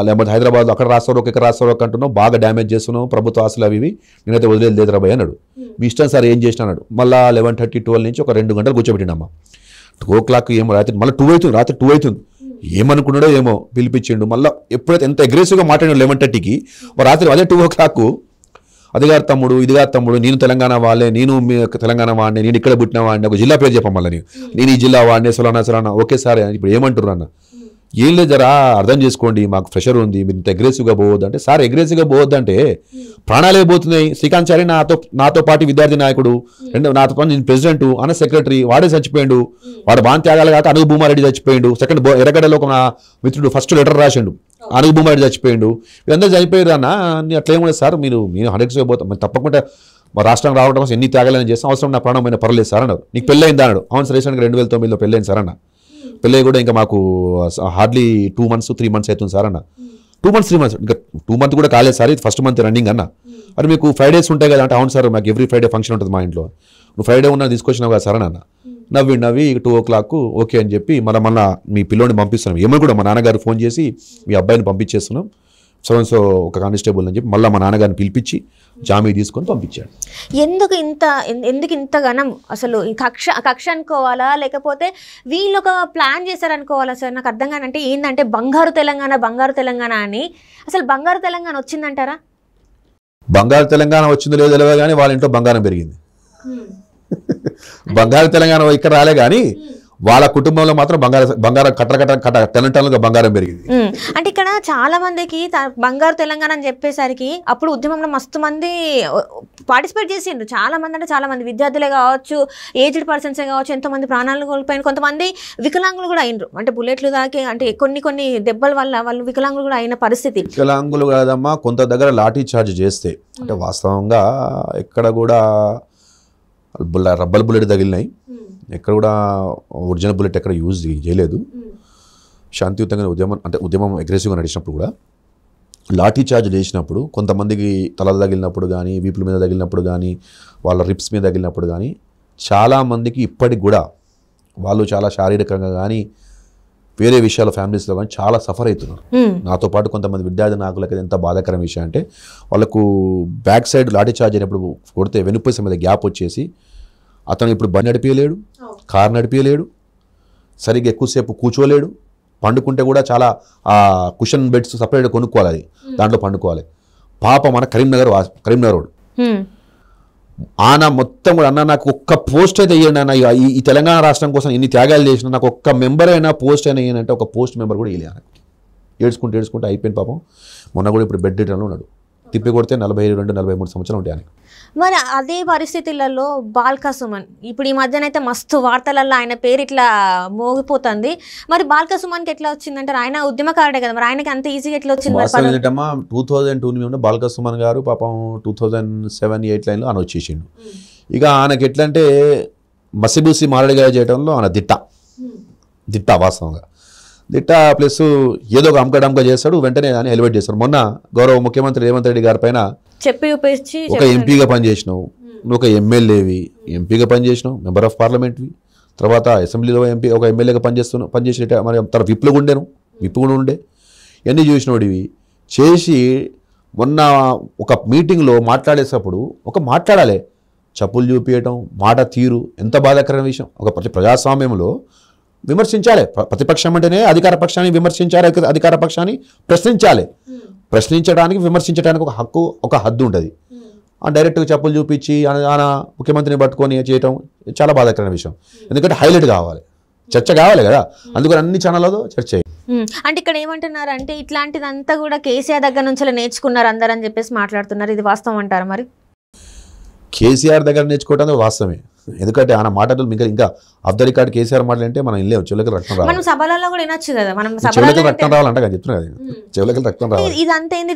లేకపోతే హైదరాబాద్లో అక్కడ రాస్తారు ఇక్కడ రాస్తారు అంటున్నావు, బాగా డ్యామేజ్ చేస్తున్నావు ప్రభుత్వ ఆస్తులు అవి, నేనైతే వదిలేదు లేదురాబాయ్ అన్నాడు. మీ ఇష్టం సార్ ఏం చేసిన అన్నాడు. మళ్ళీ 11:30-12 నుంచి ఒక 2 గంటలు కూర్చోబెట్టిండమ్మా. 2 o'clock ఏమో రాత్రి మళ్ళీ 2 అవుతుంది, రాత్రి 2 అవుతుంది. ఏమనుకున్నాడో ఏమో పిలిపించిండు. మళ్ళీ ఎప్పుడైతే ఎంత అగ్రెసివ్గా మాట్లాడాడు 11:30కి, రాత్రి అదే 2 o'clock అది గారు తమ్ముడు, ఇది గారు తమ్ముడు, నేను తెలంగాణ వాళ్ళే, నేను మీ తెలంగాణ వాడిని, నేను ఇక్కడ పుట్టిన వాడిని, ఒక జిల్లా పేరు చెప్పం మళ్ళీ నేను ఈ జిల్లా వాడిని, సొలానా ఓకే సార్. ఇప్పుడు ఏమంటారు అన్న, ఏం లేదు జరా అర్థం చేసుకోండి, మాకు ప్రెషర్ ఉంది, మీరు ఇంత అగ్రెసివ్గా పోవద్దు అంటే, సార్ అగ్రెసివ్గా పోవద్దంటే ప్రాణాలే పోతున్నాయి. శ్రీకాంత్ చారి నాతో పాటు విద్యార్థి నాయకుడు, నాతో పాటు నేను ప్రెసిడెంట్ అన్న సెక్రటరీ, వాడే చచ్చిపోయాడు. వాడు బాగా త్యాగాలు కాక అనుగు భూమారెడ్డి చచ్చిపోయాడు. సెకండ్ ఎర్రగడ్డలో ఒక నా మిత్రుడు ఫస్ట్ లెటర్ రాసిండు, అనుగు భూమారెడ్డి చచ్చిపోయాడు. వీళ్ళందరూ చనిపోయారు అన్న, అట్లేం లేదు సార్, మీరు 100% పోతాం, తప్పకుండా మా రాష్ట్రం రావడం కోసం ఎన్ని త్యాగాలని చేస్తాం, అవసరం నా ప్రాణమైన పర్లేదు సార్ అన్నారు. నీకు పెళ్ళైందా అన్నాడు. అవును సార్, రీసెంట్గా 2009లో పెళ్ళైంది సార్ అన్న. పెళ్ళి కూడా ఇంకా మాకు హార్డ్లీ 2 months 3 months అవుతుంది సార్ అన్న. 2 months 3 months ఇంకా 2 months కూడా కాలేదు సార్, ఇది ఫస్ట్ మంత్ రన్నింగ్ అన్న. అది మీకు Fridays ఉంటాయి కదా అంటే, అవును సార్ మాకు ఎవ్రీ Friday ఫంక్షన్ ఉంటుంది మా ఇంట్లో, నువ్వు Friday ఉన్నా తీసుకొచ్చినావు కదా సార్ అని అన్న. నవ్వి 2 o'clock ఓకే అని చెప్పి మళ్ళీ మీ పిల్లోని పంపిస్తున్నాం. ఏమో కూడా మా నాన్నగారు ఫోన్ చేసి మీ అబ్బాయిని పంపించేస్తున్నాం సో ఒక కానిస్టేబుల్ అని చెప్పి మళ్ళీ మా నాన్నగారిని పిలిపించి జామీ తీసుకొని పంపించాడు. ఎందుకు ఇంత ఘనం అసలు? కక్ష అనుకోవాలా, లేకపోతే వీళ్ళు ఒక ప్లాన్ చేశారనుకోవాలా సార్? నాకు అర్థం కానంటే ఏంటంటే బంగారు తెలంగాణ అని, అసలు బంగారు తెలంగాణ వచ్చిందంటారా? బంగారు తెలంగాణ వచ్చిందో లేదో తెలియదు కానీ వాళ్ళ ఇంట్లో బంగారం పెరిగింది. బంగారు తెలంగాణ ఇక్కడ రాలే కానీ వాళ్ళ కుటుంబంలో మాత్రం బంగారం కట్ట టన్నులుగా బంగారం పెరిగింది. అంటే ఇక్కడ చాలా మందికి బంగారు తెలంగాణ అని చెప్పేసరికి అప్పుడు ఉద్యమంలో మస్తు మంది పార్టిసిపేట్ చేసిండ్రు. చాలా మంది అంటే చాలా మంది విద్యార్థులే కావచ్చు, ఏజ్డ్ పర్సన్సే కావచ్చు, ఎంతోమంది ప్రాణాలు కోల్పోయిన, కొంతమంది వికలాంగులు కూడా అయినరు. అంటే బుల్లెట్లు దాకి అంటే కొన్ని దెబ్బల వల్ల వాళ్ళు వికలాంగులు కూడా అయిన పరిస్థితి. వికలాంగులు కాదమ్మా, కొంత దగ్గర లాఠీ చార్జ్ చేస్తే అంటే వాస్తవంగా ఎక్కడ కూడా రబ్బర్ బుల్లెట్ తగిలినాయి, ఎక్కడ కూడా ఒరిజినల్ బుల్లెట్ ఎక్కడ యూజ్ చేయలేదు. శాంతియుతంగా ఉద్యమం అగ్రెసివ్గా నడిచినప్పుడు కూడా లాఠీ చార్జ్ చేసినప్పుడు కొంతమందికి తల తగిలినప్పుడు కానీ, వీపుల మీద తగిలినప్పుడు కానీ, వాళ్ళ రిప్స్ మీద తగిలినప్పుడు కానీ చాలామందికి ఇప్పటికి కూడా వాళ్ళు చాలా శారీరకంగా కానీ వేరే విషయాల ఫ్యామిలీస్లో కానీ చాలా సఫర్ అవుతున్నారు. నాతో పాటు కొంతమంది విద్యార్థి నాయకులకి ఎంత బాధాకరం విషయం అంటే, వాళ్ళకు బ్యాక్ సైడ్ లాఠీ చార్జ్ అయినప్పుడు కొడితే వెనుపైస మీద గ్యాప్ వచ్చేసి అతను ఇప్పుడు బండి నడిపించలేడు, కారు నడిపించలేడు, సరిగ్గా ఎక్కువసేపు కూర్చోలేడు, పండుకుంటే కూడా చాలా కుషన్ బెడ్స్ సపరేట్గా కొనుక్కోవాలి, అది దాంట్లో పండుకోవాలి. పాప మన కరీంనగర్ రోడ్ ఆన మొత్తం కూడా అన్న నాకు ఒక్క పోస్ట్ అయితే ఇవ్వండి అన్న, ఈ తెలంగాణ రాష్ట్రం కోసం ఎన్ని త్యాగాలు చేసినా నాకు ఒక్క మెంబర్ అయినా పోస్ట్ అయినా ఇవ్వనంటే ఒక పోస్ట్ మెంబర్ కూడా ఇవ్వలేదు. ఏడ్చుకుంటే అయిపోయింది పాపం. మొన్న కూడా ఇప్పుడు బెడ్ రిటర్న్లో ఉన్నాడు, తిప్పి కొడితే 42-43 సంవత్సరాలు ఉంటాయి. మరి అదే పరిస్థితులలో బాల్కా సుమన్ ఇప్పుడు ఈ మధ్యనైతే మస్తు వార్తలలో ఆయన పేరు ఇట్లా మోగిపోతుంది. మరి బాల్కా సుమన్కి ఎట్లా వచ్చిందంటారు? ఆయన ఉద్యమకారుడే కదా, మరి ఆయనకి అంత ఈజీగా ఎట్లా వచ్చింది? 2002 బాల్కా సుమన్ గారు పాపం 2007-8 లైన్లో ఆయన వచ్చేసిండు. ఇక ఆయనకి ఎట్లా అంటే మసిబూసి మారడిగా చేయడంలో ఆయన దిట్ట వాస్తవంగా దిట్ట ప్లస్ ఏదో ఒక అమ్మకడంక చేస్తాడు, వెంటనే ఆయన ఎలివేట్ చేస్తాడు. మొన్న గౌరవ ముఖ్యమంత్రి రేవంత్ రెడ్డి గారి పైన ఒక ఎంపీగా పనిచేసినావు, నువ్వు ఒక ఎమ్మెల్యేవి, ఎంపీగా పనిచేసినావు, మెంబర్ ఆఫ్ పార్లమెంట్వి, తర్వాత అసెంబ్లీలో ఒక ఎమ్మెల్యేగా పనిచేసి మరి తర్వాత విప్లు కూడా ఉండే ఇవన్నీ చూసినోడివి చేసి మొన్న ఒక మీటింగ్లో మాట్లాడేటప్పుడు మాట్లాడాలి, చెప్పులు చూపించడం, మాట తీరు ఎంత బాధాకరమైన విషయం. ఒక ప్రజాస్వామ్యంలో విమర్శించాలి, ప్రతిపక్షం అంటేనే అధికార పక్షాన్ని విమర్శించాలి, అధికార పక్షాన్ని ప్రశ్నించడానికి విమర్శించడానికి ఒక హద్దు ఉంటుంది. డైరెక్ట్గా చెప్పులు చూపించి ఆయన ముఖ్యమంత్రిని పట్టుకొని చేయటం చాలా బాధాకరమైన విషయం. ఎందుకంటే హైలైట్ కావాలి, చర్చ కావాలి కదా, అందుకని అన్ని ఛానళ్ళలో చర్చ. అంటే ఇక్కడ ఏమంటున్నారు అంటే ఇట్లాంటిదంతా కూడా కేసీఆర్ దగ్గర నుంచి నేర్చుకున్నారు అందరూ అని చెప్పేసి మాట్లాడుతున్నారు. ఇది వాస్తవం అంటారా? మరి కేసీఆర్ దగ్గర నేర్చుకోవడం వాస్తవమే, ఎందుకంటే ఆయన మాటలు ఇంకా ఆఫ్ ద రికార్డ్ కేసీఆర్ మాటలు అంటే మనం ఇల్లేము, చెవులకి రక్తం రావాలి. మనం సభలలో కూడా వినొచ్చు కదా, మనం చెవులకి రక్తం రావాలంటే చెప్తున్నా, చెవులకి రక్తం రావాలి.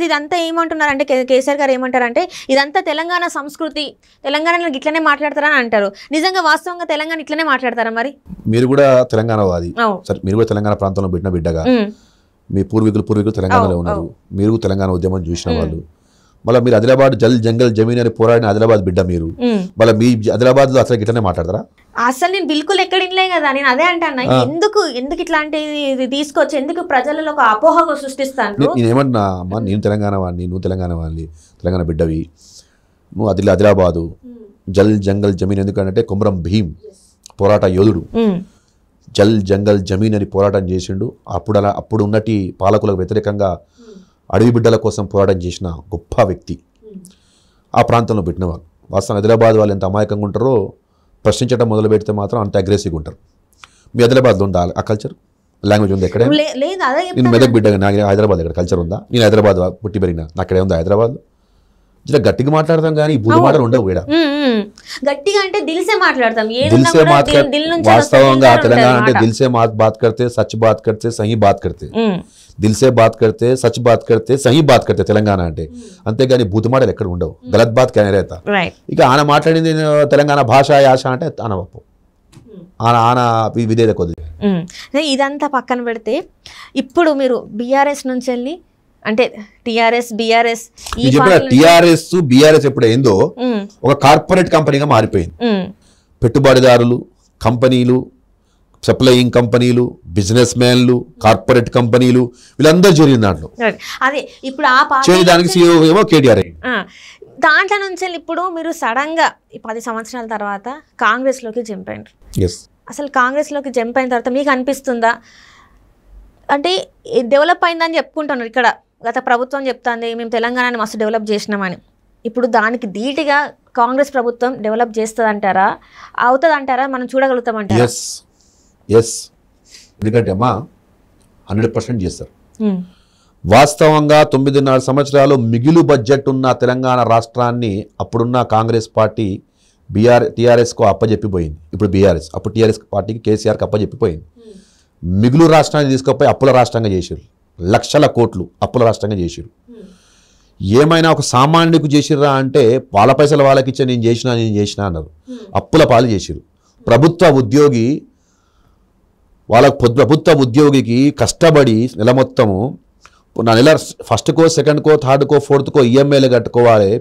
ఇదంతా ఏమంటున్నారు అంటే కేసీఆర్ గారు ఏమంటారు అంటే ఇదంతా తెలంగాణ సంస్కృతి, తెలంగాణలో ఇట్లనే మాట్లాడతారని అంటారు. నిజంగా వాస్తవంగా తెలంగాణ ఇట్లనే మాట్లాడతారా? మరి మీరు కూడా తెలంగాణ వాది, సరే మీరు కూడా తెలంగాణ ప్రాంతంలో పెట్టిన బిడ్డగా, మీ పూర్వీకులు తెలంగాణలో ఉన్నారు, మీరు తెలంగాణ ఉద్యమం చూసిన వాళ్ళు, మళ్ళీ మీరు ఆదిలాబాద్ జంగల్ జమీన్ అని పోరాడిన ఆదిలాబాద్ బిడ్డ మీరు, మళ్ళీ మీ ఆదిలాబాద్ లో అసలు ఇట్లనే మాట్లాడతారా? అసలు నేను బిల్కుల్ ఎక్కడిలే కదా, నేను అదే అంటాను, ఎందుకు ఇట్లాంటిది తీసుకొచ్చి ఎందుకు ప్రజలలో ఒక అపోహ సృష్టిస్తాను? నేనేమన్నా అమ్మా, నేను తెలంగాణ వాడిని, నువ్వు తెలంగాణ వాళ్ళని, తెలంగాణ బిడ్డవి, నువ్వు ఆదిలాబాదు జంగల్ జమీన్ ఎందుకంటే కొమరం భీం పోరాట యోధుడు, జల్ జంగల్ జమీన్ అని పోరాటం చేసిండు. అప్పుడు ఉన్నటి పాలకులకు వ్యతిరేకంగా అడవి బిడ్డల కోసం పోరాటం చేసిన గొప్ప వ్యక్తి. ఆ ప్రాంతంలో పెట్టినవాళ్ళు. వాస్తవం హైదరాబాద్ వాళ్ళు ఎంత అమాయకంగా ఉంటారో ప్రశ్నించడం మొదలు పెడితే మాత్రం అంత అగ్రెసివ్గా ఉంటారు. మీ హైదరాబాద్లో ఉందా ఆ కల్చర్, లాంగ్వేజ్ ఉందా? ఎక్కడే నేను మెదక్ బిడ్డగా నాకు హైదరాబాద్ ఎక్కడ కల్చర్ ఉందా? నేను హైదరాబాద్ పుట్టి పెరిగినా, నాక్కడే ఉందా హైదరాబాద్లో? ఇలా గట్టిగా మాట్లాడతాం కానీ బుద్ధి మాటలు ఉండవు. ఈడ గట్టిగా అంటే దిల్సే మాట్లాడతాం. దిల్సే వాస్తవంగా తెలంగాణ అంటే దిల్సే బాత్ కర్తే, సచ్ బాత్ కర్తే, సహీ బాత్ కర్తే. దిల్సే బాత్ కర్తే, సచ్ బాత్ కర్తే, సహీ బాత్ కర్తే తెలంగాణ అంటే. అంతేగాని బూతు మాటలు ఎక్కడ ఉండవు. గలత్ బాత్ కనేరేత. ఇక ఆయన మాట్లాడింది తెలంగాణ భాష యాష అంటే అనవప్పు, ఆన విధేద కొద్ది. ఇదంతా పక్కన పెడితే ఇప్పుడు మీరు బీఆర్ఎస్ నుంచి వెళ్ళి అంటే టీఆర్ఎస్ బీఆర్ఎస్ టీఆర్ఎస్ బీఆర్ఎస్ ఎప్పుడు అయిందో ఒక కార్పొరేట్ కంపెనీగా మారిపోయింది. పెట్టుబడిదారులు, కంపెనీలు, సప్లయింగ్ కంపెనీలు, బిజినెస్ మ్యాన్లు, కార్పొరేట్ కంపెనీలు వీళ్ళందరూ చేరిన దాంట్లో. అదే ఇప్పుడు ఆ దానికి సీఈఓ ఏమో కేటీఆర్. దాంట్లో నుంచి ఇప్పుడు మీరు సడన్ గా 10 సంవత్సరాల తర్వాత కాంగ్రెస్ లోకి జంప్ అయినారు. అసలు కాంగ్రెస్ లోకి జంప్ అయిన తర్వాత మీకు అనిపిస్తుందా అంటే డెవలప్ అయిందని చెప్పుకుంటున్నారు ఇక్కడ, గత ప్రభుత్వం చెప్తుంది మేము తెలంగాణని మస్తు డెవలప్ చేసినామని. ఇప్పుడు దానికి ధీటుగా కాంగ్రెస్ ప్రభుత్వం డెవలప్ చేస్తుంది అంటారా, అవుతుంది అంటారా, మనం చూడగలుగుతామంటారా? ఎందుకంటే అమ్మా 100% చేస్తారు. వాస్తవంగా 9.5 సంవత్సరాలు మిగులు బడ్జెట్ ఉన్న తెలంగాణ రాష్ట్రాన్ని అప్పుడున్న కాంగ్రెస్ పార్టీ టీఆర్ఎస్కు అప్పజెప్పిపోయింది. ఇప్పుడు బీఆర్ఎస్, అప్పుడు టీఆర్ఎస్ పార్టీకి కేసీఆర్కి అప్పజెప్పిపోయింది. మిగులు రాష్ట్రాన్ని తీసుకుపోయి అప్పుల రాష్ట్రంగా చేసారు. లక్షల కోట్లు అప్పుల రాష్ట్రంగా చేసారు. ఏమైనా ఒక సామాన్యుడికి చేసిర్రా అంటే వాళ్ళ పైసలు వాళ్ళకి ఇచ్చే నేను చేసినా అన్నారు. అప్పుల పాలు చేసిరు. ప్రభుత్వ ఉద్యోగికి కష్టపడి నెల మొత్తము నెల ఫస్ట్కో, సెకండ్కో, థర్డ్కో, ఫోర్త్కో ఈఎంఐలు కట్టుకోవాలి.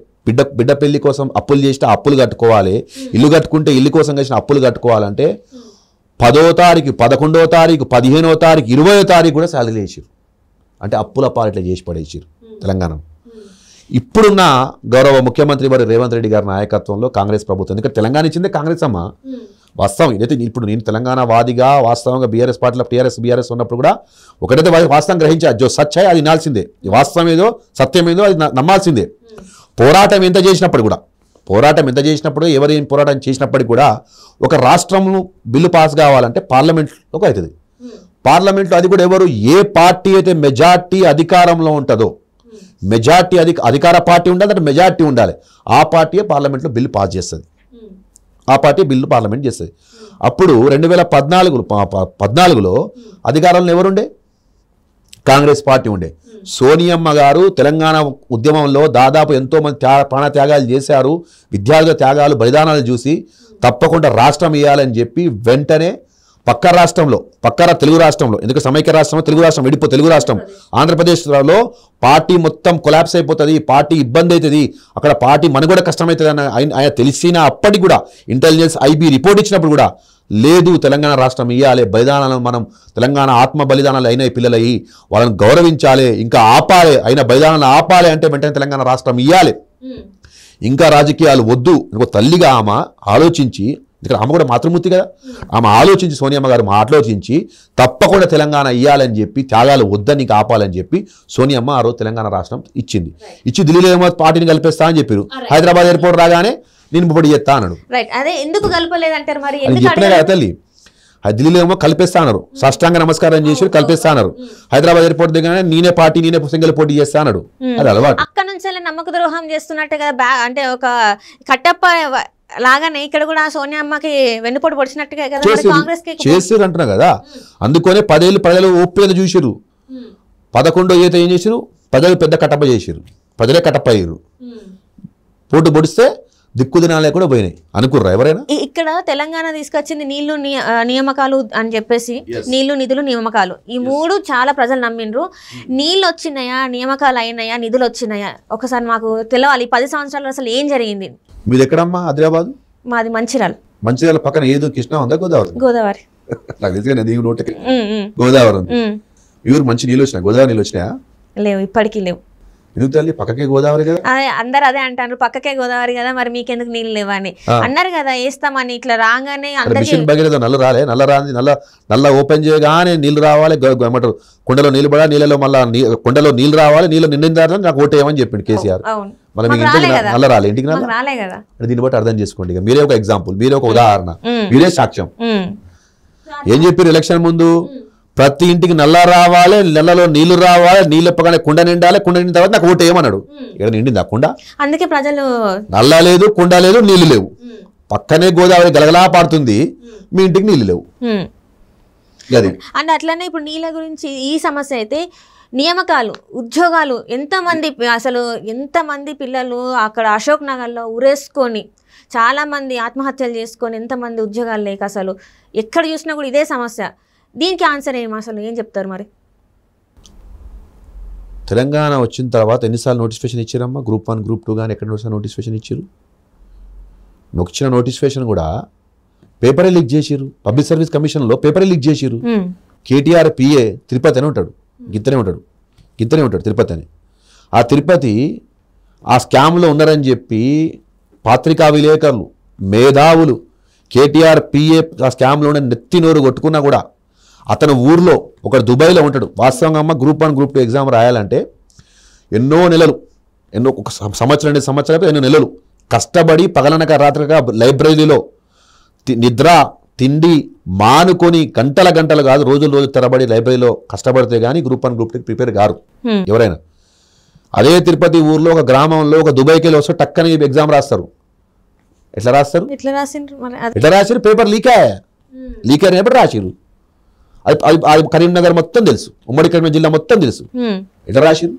బిడ్డ పెళ్లి కోసం అప్పులు చేస్తే అప్పులు కట్టుకోవాలి. ఇల్లు కట్టుకుంటే ఇల్లు కోసం చేసిన అప్పులు కట్టుకోవాలంటే 10వ తారీఖు, 11వ తారీఖు, 15వ తారీఖు, 20వ తారీఖు కూడా శాలరీ వేసారు. అంటే అప్పుల పాలు ఇట్లా చేసి పడేసారు తెలంగాణ. ఇప్పుడున్న గౌరవ ముఖ్యమంత్రి వారి రేవంత్ రెడ్డి గారి నాయకత్వంలో కాంగ్రెస్ ప్రభుత్వం, ఎందుకంటే తెలంగాణ ఇచ్చిందే కాంగ్రెస్ అమ్మ. వాస్తవం ఇదైతే ఇప్పుడు నేను తెలంగాణ వాదిగా వాస్తవంగా బీఆర్ఎస్ పార్టీలో బీఆర్ఎస్ ఉన్నప్పుడు కూడా ఒకటైతే వాస్తవం గ్రహించా, జో సచ్చాయి అది వినాల్సిందే, వాస్తవం ఏదో సత్యం ఏదో అది నమ్మాల్సిందే. పోరాటం ఎంత చేసినప్పుడు ఎవరేం పోరాటం చేసినప్పటికీ కూడా ఒక రాష్ట్రంలో బిల్లు పాస్ కావాలంటే పార్లమెంట్లోకి అవుతుంది. పార్లమెంట్లో అది కూడా ఎవరు ఏ పార్టీ అయితే మెజార్టీ అధికారంలో ఉంటుందో, మెజార్టీ అధికార పార్టీ ఉండాలి, అంటే మెజార్టీ ఉండాలి, ఆ పార్టీయే పార్లమెంట్లో బిల్లు పాస్ చేస్తుంది, ఆ పార్టీ బిల్లు పార్లమెంట్ చేస్తుంది. అప్పుడు 2014లో అధికారంలో ఎవరుండే? కాంగ్రెస్ పార్టీ ఉండే. సోనియమ్మ గారు తెలంగాణ ఉద్యమంలో దాదాపు ఎంతోమంది ప్రాణ త్యాగాలు చేశారు. విద్యార్థుల త్యాగాలు, బలిదానాలు చూసి తప్పకుండా రాష్ట్రం ఇవ్వాలని చెప్పి వెంటనే పక్క తెలుగు రాష్ట్రంలో, ఎందుకంటే సమైక్య రాష్ట్రంలో తెలుగు రాష్ట్రం తెలుగు రాష్ట్రం ఆంధ్రప్రదేశ్లో పార్టీ మొత్తం కొలాప్స్ అయిపోతుంది, పార్టీ ఇబ్బంది అవుతుంది, అక్కడ పార్టీ మనుగడ కష్టమవుతుంది అని ఆయన తెలిసిన అప్పటికి కూడా ఇంటెలిజెన్స్ ఐబీ రిపోర్ట్ ఇచ్చినప్పుడు కూడా లేదు తెలంగాణ రాష్ట్రం ఇవ్వాలి, బలిదానాలను మనం తెలంగాణ ఆత్మ బలిదానాలు అయిన పిల్లలయ్యి వాళ్ళని గౌరవించాలి, ఇంకా ఆపాలి, అయిన బలిదానాలను ఆపాలి అంటే వెంటనే తెలంగాణ రాష్ట్రం ఇవ్వాలి, ఇంకా రాజకీయాలు వద్దు. తల్లిగా ఆమె ఆలోచించి, ఇక్కడ ఆమె కూడా మాతృమూర్తి కదా, ఆమె ఆలోచించి సోనియమ్మ గారు ఆలోచించి తప్పకుండా తెలంగాణ ఇవ్వాలని చెప్పి, త్యాగాలు వద్దని ఆపాలని చెప్పి సోనియమ్మ ఆ రోజు తెలంగాణ రాష్ట్రం ఇచ్చి ఢిల్లీలో ఏమో పార్టీని కలిపేస్తా అని చెప్పారు. హైదరాబాద్ ఎయిర్పోర్ట్ రాగానే నేను ముప్పటి చేస్తా అన్నాడు. చెప్పినా కదా తల్లి, ఢిల్లీలో ఏమో కలిపేస్తా అన్నారు, సాష్టాంగ నమస్కారం చేసి కలిపేస్తా అన్నారు. హైదరాబాద్ ఎయిర్పోర్ట్ దగ్గర నేనే సింగిల్ పోటీ చేస్తా అన్నాడు. అది అలవాటు. అక్కడ నుంచి నమ్మక ద్రోహం చేస్తున్నట్టే కదా, అంటే ఒక కట్టప్ప లాగానే ఇక్కడ కూడా సోనియమ్మకి వెన్నుపోటు పొడిచినట్టుగా కాంగ్రెస్ చేసారు అంటున్నా కదా. అందుకనే 10 ఏళ్ళు ప్రజలు ఓపిక చూసారు. 11వ ఏదో ఏం చేసారు, ప్రజలు పెద్ద కట్టప్ప చేసారు, ప్రజలే కట్టప్ప అయ్యారు. పోటు పొడిస్తే దిక్కుదినాలే కూడా పోయినాయి అనుకుర్రా ఎవరైనా? ఇక్కడ తెలంగాణ తీసుకొచ్చింది నీళ్లు నియామకాలు అని చెప్పేసి, నీళ్లు నిధులు నియామకాలు, ఈ 3 చాలా ప్రజలు నమ్మిండ్రు. నీళ్ళు వచ్చినాయా, నియామకాలు అయినాయా, నిధులు వచ్చినాయా, ఒకసారి మాకు తెలవాలి. 10 సంవత్సరాలు అసలు ఏం జరిగింది? మీది ఎక్కడమ్మా? ఆదిలాబాద్. మాది మంచిర్యాల పక్కన ఏదో కృష్ణ ఉందా? గోదావరి. నాకు తెలిసి గోదావరి ఉంది. ఊరు మంచి నీళ్ళు వచ్చినాయి, గోదావరి నీళ్ళు వచ్చినాయా? లేవు, ఇప్పటికీ లేవు. ఎందుకు తల్లి పక్కకే గోదావరి కదా. అదే అందరు అదే అంటారు, పక్కకే గోదావరి కదా మరి మీకెందుకు నీళ్ళు లేవని అన్నారు కదా, వేస్తామని ఇట్లా రాగానే మిషన్ భగీరథ నల్ల రాలే, నల్ల ఓపెన్ చేయగానే నీళ్లు రావాలి, ఏమంటారు కుండలో నీళ్ళు పడా, నీళ్ళలో మళ్ళీ కుండలో నీళ్ళు రావాలి, నీళ్ళు నిండిన తర్వాత నాకు ఓటేయమని చెప్పిండు కేసీఆర్. మళ్ళీ మీకు ఇంటికి నల్ల రాలే, ఇంటికి రాలే కదా. దీన్ని బట్టి అర్థం చేసుకోండి, మీరే ఒక ఎగ్జాంపుల్, మీరే ఒక ఉదాహరణ, మీరే సాక్ష్యం. ఏం చెప్పారు ఎలక్షన్ ముందు? ప్రతి ఇంటికి నల్ల రావాలి, నెలలో నీళ్లు రావాలి, నీళ్ళు ఎప్పగానే కుండ నిండాలి, కుండ నిండిన తర్వాత నాకు ఓటు ఏమన్నాడు. ఇక్కడ నిండింది ఆ కుండ? అందుకే ప్రజలు నల్ల లేదు, కుండ లేదు, నీళ్లు లేవు, పక్కనే గోదావరి గలగలా పాడుతుంది, మీ ఇంటికి నీళ్లు లేవు. అంటే అట్లనే ఇప్పుడు నీళ్ళ గురించి ఈ సమస్య అయితే నియామకాలు, ఉద్యోగాలు, ఎంతమంది పిల్లలు అక్కడ అశోక్ నగర్లో ఉరేసుకొని చాలామంది ఆత్మహత్యలు చేసుకొని ఎంతమంది ఉద్యోగాలు లేక అసలు ఎక్కడ చూసినా కూడా ఇదే సమస్య. దీనికి ఆన్సర్ ఏం, అసలు ఏం చెప్తారు మరి? తెలంగాణ వచ్చిన తర్వాత ఎన్నిసార్లు నోటిఫికేషన్ ఇచ్చారమ్మా? గ్రూప్ 1 గ్రూప్ 2 కానీ ఎక్కడ నోటిఫికేషన్ ఇచ్చారు? నొచ్చిన నోటిఫికేషన్ కూడా పేపరే లీక్ చేసిరు, పబ్లిక్ సర్వీస్ కమిషన్లో పేపరే లీక్ చేసిరు. కేటీఆర్ పిఏ తిరుపతి అని ఉంటాడు, గిత్తనే ఉంటాడు తిరుపతి అని. ఆ తిరుపతి ఆ స్కామ్లో ఉన్నారని చెప్పి పత్రికా విలేకరులు, మేధావులు కేటీఆర్ పిఏ ఆ స్కామ్లో నెత్తి నోరు కొట్టుకున్నా కూడా అతను ఊర్లో ఒకడు దుబాయ్లో ఉంటాడు. వాస్తవంగా అమ్మ గ్రూప్ 1 గ్రూప్ 2 ఎగ్జామ్ రాయాలంటే ఎన్నో నెలలు, ఒక సంవత్సరం ఎన్నో నెలలు కష్టపడి పగలనక రాత్రక లైబ్రరీలో నిద్ర తిండి మానుకొని గంటలు కాదు రోజు తరబడి లైబ్రరీలో కష్టపడితే కానీ గ్రూప్ 1 గ్రూప్ 2 ప్రిపేర్ కారు ఎవరైనా. అదే తిరుపతి ఊర్లో ఒక గ్రామంలో ఒక దుబాయ్కి వెళ్ళి వస్తే టక్కని ఎగ్జామ్ రాస్తారు. ఎట్లా రాస్తారు? ఎట్లా రాసిరు? పేపర్ లీక్ అయినప్పుడు రాసిరు. అది కరీంనగర్ మొత్తం తెలుసు, ఉమ్మడి కరీంనగర్ జిల్లా మొత్తం తెలుసు. ఎట్లా రాసిరు?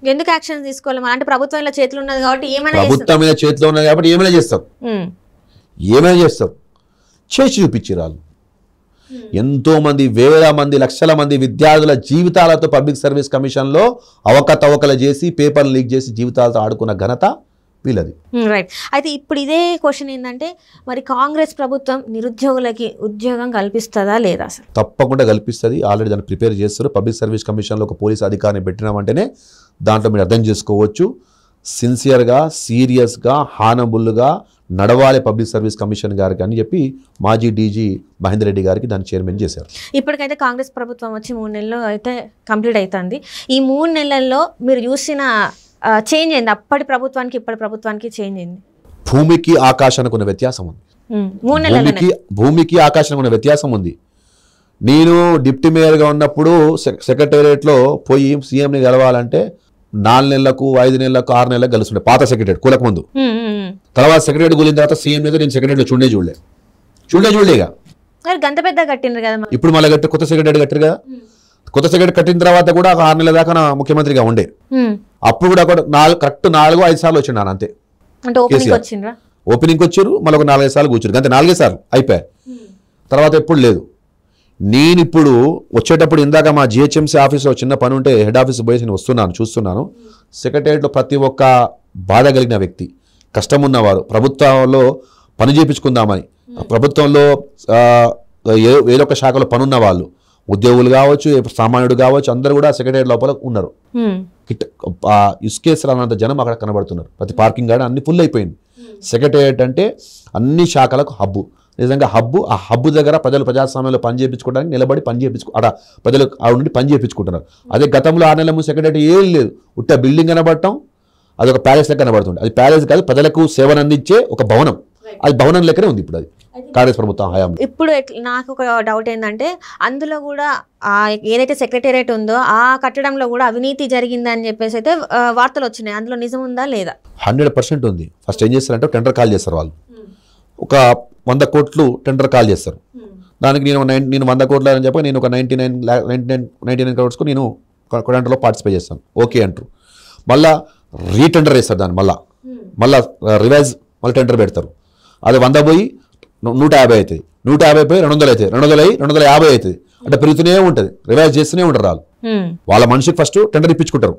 ఎందుకు యాక్షన్ తీసుకోవాలి? అంటే ప్రభుత్వం చేతిలో ఉన్నది కాబట్టి ఏమైనా చేస్తారు. చేసి చూపించారు వాళ్ళు. ఎంతో మంది, వేల మంది, లక్షల మంది విద్యార్థుల జీవితాలతో పబ్లిక్ సర్వీస్ కమిషన్లో అవకతవకలు చేసి పేపర్ లీక్ చేసి జీవితాలతో ఆడుకున్న ఘనత వీళ్ళది. రైట్. అయితే ఇప్పుడు ఇదే క్వశ్చన్ ఏంటంటే, మరి కాంగ్రెస్ ప్రభుత్వం నిరుద్యోగులకి ఉద్యోగం కల్పిస్తుందా లేదా? అసలు తప్పకుండా కల్పిస్తుంది. ఆల్రెడీ దాన్ని ప్రిపేర్ చేస్తారు. పబ్లిక్ సర్వీస్ కమిషన్లో ఒక పోలీస్ అధికారిని పెట్టినామంటేనే దాంట్లో మీరు అర్థం చేసుకోవచ్చు. సిన్సియర్గా, సీరియస్గా, హానబుల్గా నడవాలి పబ్లిక్ సర్వీస్ కమిషన్ గారికి అని చెప్పి మాజీ డీజీ మహేందర్ రెడ్డి గారికి దాన్ని చైర్మన్ చేశారు. ఇప్పటికైతే కాంగ్రెస్ ప్రభుత్వం వచ్చి 3 నెలలు అయితే కంప్లీట్ అవుతుంది. ఈ 3 నెలల్లో మీరు చూసిన చేంజ్ అయింది, అప్పటి ప్రభుత్వానికి ఇప్పటి ప్రభుత్వానికి చేంజ్ అయింది? భూమికి ఆకాశానికి ఉన్న వ్యత్యాసం ఉంది. భూమికి ఆకాశానికి ఉన్న వ్యత్యాసం ఉంది. నేను డిప్యూటీ మేయర్గా ఉన్నప్పుడు సెక్రటేరియట్లో పోయి సీఎంని కలవాలంటే 4 నెలలకు 5 నెలలకు 6 నెలలకు కలుస్తుండే పాత సెక్రటరీ కూలకు ముందు. తర్వాత సెక్రటరీ కూలిన తర్వాత సీఎం అయితే నేను సెక్రటరీలో చూడలేగా. గంత పెద్ద కట్టిండ్రు కదా, ఇప్పుడు మళ్ళీ కొత్త సెక్రటరీ కట్టారు కదా. కొత్త సెక్రటరీ కట్టిన తర్వాత కూడా 6 నెలల దాకా ముఖ్యమంత్రిగా ఉండే. అప్పుడు కూడా కరెక్ట్ 4-5 సార్లు వచ్చిండు అంతే. ఓపెనింగ్ వచ్చారు, మళ్ళీ ఒక 4-5 సార్లు కూర్చురు, అంతే 4 సార్లు అయిపోయాయి. తర్వాత ఎప్పుడు లేదు. నేను ఇప్పుడు వచ్చేటప్పుడు ఇందాక మా జిహెచ్ఎంసీ ఆఫీస్లో చిన్న పని ఉంటే హెడ్ ఆఫీస్ పోయేసి నేను చూస్తున్నాను. సెక్రటరియట్లో ప్రతి ఒక్క బాధ కలిగిన వ్యక్తి, కష్టం ఉన్నవారు, ప్రభుత్వంలో పని చేయించుకుందామని, ప్రభుత్వంలో ఏదో ఒక శాఖలో పనున్న వాళ్ళు, ఉద్యోగులు కావచ్చు, సామాన్యుడు కావచ్చు, అందరూ కూడా సెక్రటరియట్ లోపల ఉన్నారు. ఇసుకేసరానంత జనం అక్కడ కనబడుతున్నారు. ప్రతి పార్కింగ్ గార్డ్ అన్ని ఫుల్ అయిపోయింది. సెక్రటరియట్ అంటే అన్ని శాఖలకు హబ్బు. నిజంగా ఆ హబ్బు దగ్గర ప్రజలు ప్రజాస్వామ్యంలో పని చేయించుకోవడానికి నిలబడి ప్రజలు ఆవిడ నుండి పని చేయించుకుంటున్నారు. అదే గతంలో 6 నెలల ముందు సెక్రటరీ ఏం లేదు, ఉట్ట బిల్డింగ్ కనబడటం, అది ఒక ప్యాలెస్ లెక్క కనబడుతుంది. అది ప్యాలెస్ కాదు, ప్రజలకు సేవను అందించే ఒక భవనం. అది భవనం లెక్కనే ఉంది ఇప్పుడు అది కాంగ్రెస్ ప్రభుత్వం హయాంలో. ఇప్పుడు నాకు ఒక డౌట్ ఏంటంటే, అందులో కూడా ఏదైతే సెక్రటేరియట్ ఉందో ఆ కట్టడంలో కూడా అవినీతి జరిగిందని చెప్పేసి అయితే వార్తలు వచ్చినాయి. అందులో నిజం ఉందా లేదా? 100% ఉంది. ఫస్ట్ ఏం చేస్తారంటే టెండర్ కాల్ చేస్తారు వాళ్ళు. ఒక 100 కోట్లు టెండర్ కాల్ చేస్తారు. దానికి నేను 100 కోట్లు అని చెప్పి నేను ఒక 99 క్రోడ్స్కు నేను టెండర్లో పార్టిసిపేట్ చేస్తాను. ఓకే అంటారు. మళ్ళీ రీటెండర్ వేస్తారు దాన్ని, మళ్ళీ రివైజ్ మళ్ళీ టెండర్ పెడతారు. అది 100 పోయి 150 అవుతుంది, 150 పోయి 200 అవుతుంది, 200 అయ్యి 250 అవుతుంది. అంటే పెరుగుతూనే ఉంటుంది, రివైజ్ చేస్తూనే ఉంటారు వాళ్ళు. వాళ్ళ మనిషికి ఫస్ట్ టెండర్ ఇప్పించుకుంటారు,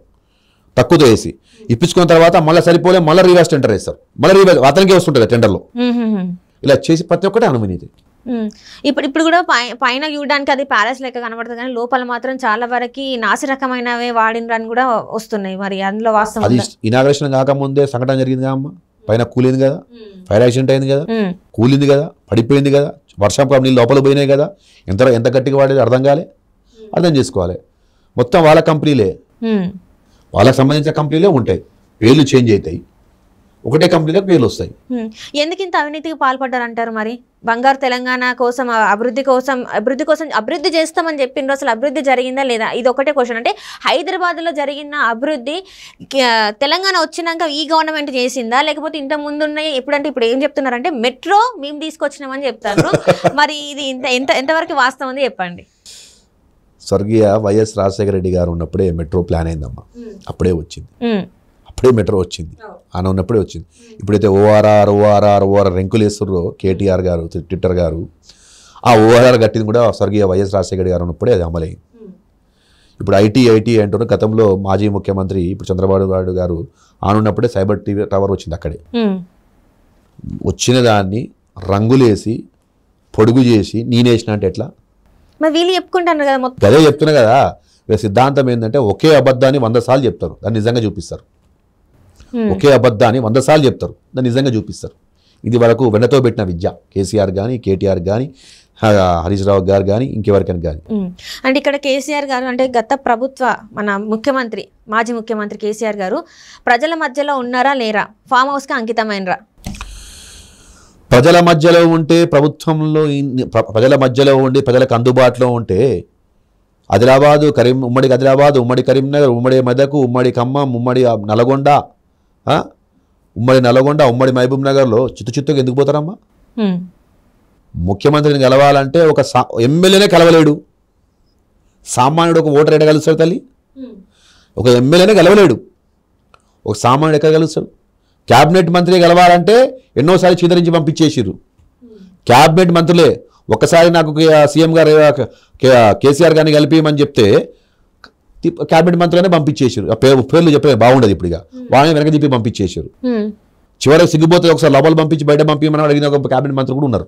తక్కువతో వేసి ఇప్పించుకున్న తర్వాత మళ్ళీ సరిపోలే మళ్ళీ రివైజ్ టెండర్ వేస్తారు. మళ్ళీ రివైజ్ అతనికే వస్తుంటుంది టెండర్లో. ఇలా చేసి ప్రతి ఒక్కటే అవినీతి. ఇప్పుడు కూడా పైన చూడడానికి అది ప్యాలెస్ లెక్క కనబడుతుంది కానీ లోపల మాత్రం చాలా వరకు నాసి రకమైనవే వాడినని కూడా వస్తున్నాయి. మరి అందులో వాస్తవం అది ఇనాగ్రేషన్ కాకముందే సంఘటన జరిగింది కదా అమ్మ, పైన కూలింది కదా, ఫైర్ యాక్సిడెంట్ అయింది కదా, కూలింది కదా, పడిపోయింది కదా, వర్షం నీళ్ళు లోపల పోయినాయి కదా, ఎంత గట్టిగా వాడేది అర్థం చేసుకోవాలి. మొత్తం వాళ్ళ కంపెనీలే, వాళ్ళకి సంబంధించిన కంపెనీలే ఉంటాయి, పేర్లు చేంజ్ అవుతాయి, ఒకటే కంపెనీలకు పేర్లు వస్తాయి. ఎందుకు ఇంత అవినీతికి పాల్పడ్డారంటారు? మరి బంగారు తెలంగాణ కోసం అభివృద్ధి చేస్తామని చెప్పిండ్రు, అసలు అభివృద్ధి జరిగిందా లేదా? ఇది ఒకటే క్వశ్చన్. అంటే హైదరాబాద్లో జరిగిన అభివృద్ధి తెలంగాణ వచ్చినాక ఈ గవర్నమెంట్ చేసిందా, లేకపోతే ఇంత ముందు ఉన్నాయి? ఎప్పుడంటే ఇప్పుడు ఏం చెప్తున్నారంటే మెట్రో మేము తీసుకొచ్చినామని చెప్తారు. మరి ఇది ఎంతవరకు వాస్తవం ఉంది చెప్పండి. స్వర్గీయ వైఎస్ రాజశేఖర రెడ్డి గారు ఉన్నప్పుడే మెట్రో ప్లాన్ అయిందమ్మా, అప్పుడే మెట్రో వచ్చింది, ఆయన ఉన్నప్పుడే వచ్చింది. ఇప్పుడైతే ఓఆర్ఆర్ రెంకులు వేస్తుర్రో కేటీఆర్ గారు, ట్విట్టర్ గారు, ఆ ఓఆర్ఆర్ కట్టింది కూడా స్వర్గీయ వైఎస్ రాజశేఖర గారు ఉన్నప్పుడే అది అమలైంది. ఇప్పుడు ఐటీ అంటున్నారు. గతంలో మాజీ ముఖ్యమంత్రి ఇప్పుడు చంద్రబాబు నాయుడు గారు ఆనున్నప్పుడే సైబర్ టీవీ టవర్ వచ్చింది. అక్కడే వచ్చిన దాన్ని రంగులేసి పొడుగు చేసి నేనేసిన అంటే ఎట్లా? వీళ్ళు చెప్పుకుంటాను కదా, అదే చెప్తున్నా కదా. సిద్ధాంతం ఏంటంటే ఒకే అబద్ధాన్ని 100 సార్లు చెప్తారు, దాన్ని నిజంగా చూపిస్తారు. ఒకే అబద్ధాన్ని 100 సార్లు చెప్తారు, దాన్ని నిజంగా చూపిస్తారు. ఇది వరకు వెన్నతో పెట్టిన విద్య కేసీఆర్ కానీ, కేటీఆర్ కానీ, హరీష్ రావు గారు కానీ, ఇంకెవరికైనా కానీ. అంటే ఇక్కడ కేసీఆర్ గారు అంటే గత ప్రభుత్వ మన ముఖ్యమంత్రి, మాజీ ముఖ్యమంత్రి కేసీఆర్ గారు ప్రజల మధ్యలో ఉన్నారా లేరా? ఫామ్ హౌస్కి అంకితమైనరా? ప్రజల మధ్యలో ఉంటే, ప్రభుత్వంలో ప్రజల మధ్యలో ఉండి ప్రజలకు అందుబాటులో ఉంటే ఆదిలాబాదు, ఉమ్మడి ఆదిలాబాదు, ఉమ్మడి కరీంనగర్, ఉమ్మడి మెదక్, ఉమ్మడి ఖమ్మం, ఉమ్మడి నల్గొండ, ఉమ్మడి మహబూబ్ నగర్లో చిత్తుగా ఎందుకు పోతారమ్మా? ముఖ్యమంత్రిని కలవాలంటే ఒక ఎమ్మెల్యేనే కలవలేడు. సామాన్యుడు ఒక ఓటర్ ఎక్కడ కలుస్తాడు తల్లి? ఒక ఎమ్మెల్యేనే కలవలేడు, ఒక సామాన్యుడు ఎక్కడ కలుస్తాడు? క్యాబినెట్ మంత్రి గెలవాలంటే ఎన్నోసారి చీదరించి పంపించేసిర్రు. క్యాబినెట్ మంత్రులే ఒకసారి నాకు సీఎం గారు కేసీఆర్ గారిని కలిపిమని చెప్తే క్యాబినెట్ మంత్రులనే పంపించేసారు. పేర్లు చెప్పే బాగుండదు ఇప్పుడు, ఇక వాళ్ళని వెనక తిప్పి పంపించేసారు. చివరికి సిగ్గుపోతే ఒకసారి లోపల పంపించి బయట పంపించమని అడిగిన ఒక క్యాబినెట్ మంత్రులు కూడా ఉన్నారు.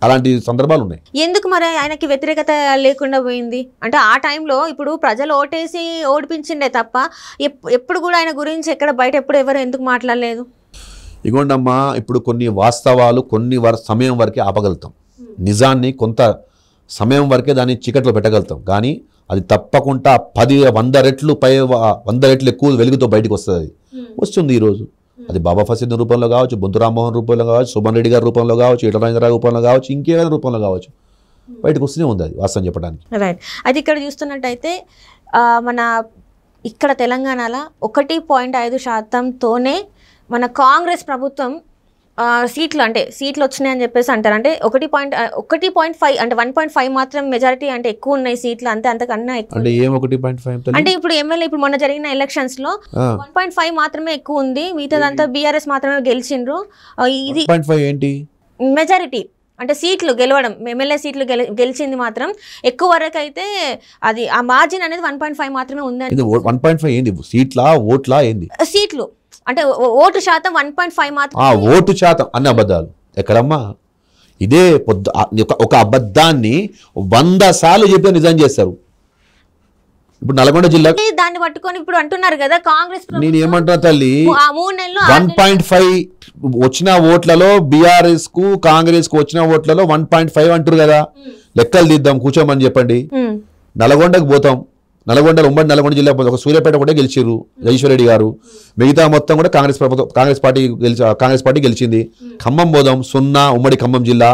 అలాంటి సందర్భాలు ఉన్నాయి. ఎందుకు మరి ఆయనకి వ్యతిరేకత లేకుండా పోయింది? అంటే ఆ టైంలో ఇప్పుడు ప్రజలు ఓటేసి ఓడిపించిండే తప్ప ఎప్పుడు కూడా ఆయన గురించి ఎక్కడ బయట ఎప్పుడు ఎవరు ఎందుకు మాట్లాడలేదు? ఇగోండమ్మా, ఇప్పుడు కొన్ని వాస్తవాలు కొన్ని సమయం వరకే ఆపగలుగుతాం, నిజాన్ని కొంత సమయం వరకే దాన్ని చీకట్లో పెట్టగలుగుతాం. కానీ అది తప్పకుండా 100 రెట్లు 100 రెట్లు ఎక్కువ వెలుగుతో బయటకు వస్తుంది. వస్తుంది ఈరోజు. అది బాబా ఫసీద్ రూపంలో కావచ్చు, బొంతు రామ్మోహన్ రూపంలో కావచ్చు, సుమన్ రెడ్డి గారి రూపంలో కావచ్చు, ఈటల రాజేంద్ర రూపంలో కావచ్చు, ఇంకేమైనా రూపంలో కావచ్చు, బయటకు వస్తూనే ఉంది అది వాస్తవం చెప్పడానికి. రైట్. అది ఇక్కడ చూస్తున్నట్టయితే మన ఇక్కడ తెలంగాణలో 1.5%తోనే మన కాంగ్రెస్ ప్రభుత్వం సీట్లు వచ్చినాయని చెప్పేసి అంటారు. అంటే 1.5 అంటే 1.5 మాత్రం మెజారిటీ, అంటే ఎక్కువ ఉన్నాయి సీట్లు, అంతకన్నా ఎక్కువ. అంటే ఇప్పుడు ఎమ్మెల్యే ఇప్పుడు మొన్న జరిగిన ఎలక్షన్స్ లో 1.5 మాత్రమే ఎక్కువ ఉంది, మిగతాదంతా బీఆర్ఎస్ మాత్రమే గెలిచిండ్రు. ఇది మెజారిటీ అంటే సీట్లు గెలవడం, ఎమ్మెల్యే సీట్లు గెలిచింది మాత్రం ఎక్కువ వరకు అయితే అది ఆ మార్జిన్ అనేది 1.5 మాత్రమే ఉందండి. 1.5 ఏంది? సీట్లా ఓట్లా ఏంది? సీట్లు అంటే ఓటు శాతం 1.5 మాత్రం. ఓటు శాతం అన్ని అబద్ధాలు ఎక్కడమ్మా? ఇదే ఒక అబద్ధాన్ని 100 సార్లు చెప్పి నిజం చేస్తారు. ఇప్పుడు నల్గొండ జిల్లా దాన్ని పట్టుకొని ఇప్పుడు అంటున్నారు కదా కాంగ్రెస్. నేను ఏమంటున్నా తల్లి, 1.5 వచ్చిన ఓట్లలో బీఆర్ఎస్ కు కాంగ్రెస్ కు వచ్చిన ఓట్లలో 1.5 అంటారు కదా. లెక్కలు తీద్దాం, కూర్చోమని చెప్పండి. నల్గొండకు పోతాం. ఉమ్మడి నల్గొండ జిల్లా ఒక సూర్యాపేట కూడా గెలిచారు జగదీశ్వరరెడ్డి గారు. మిగతా మొత్తం కూడా కాంగ్రెస్ పార్టీ గెలిచింది. ఖమ్మం పోదాం, 0 ఉమ్మడి ఖమ్మం జిల్లా.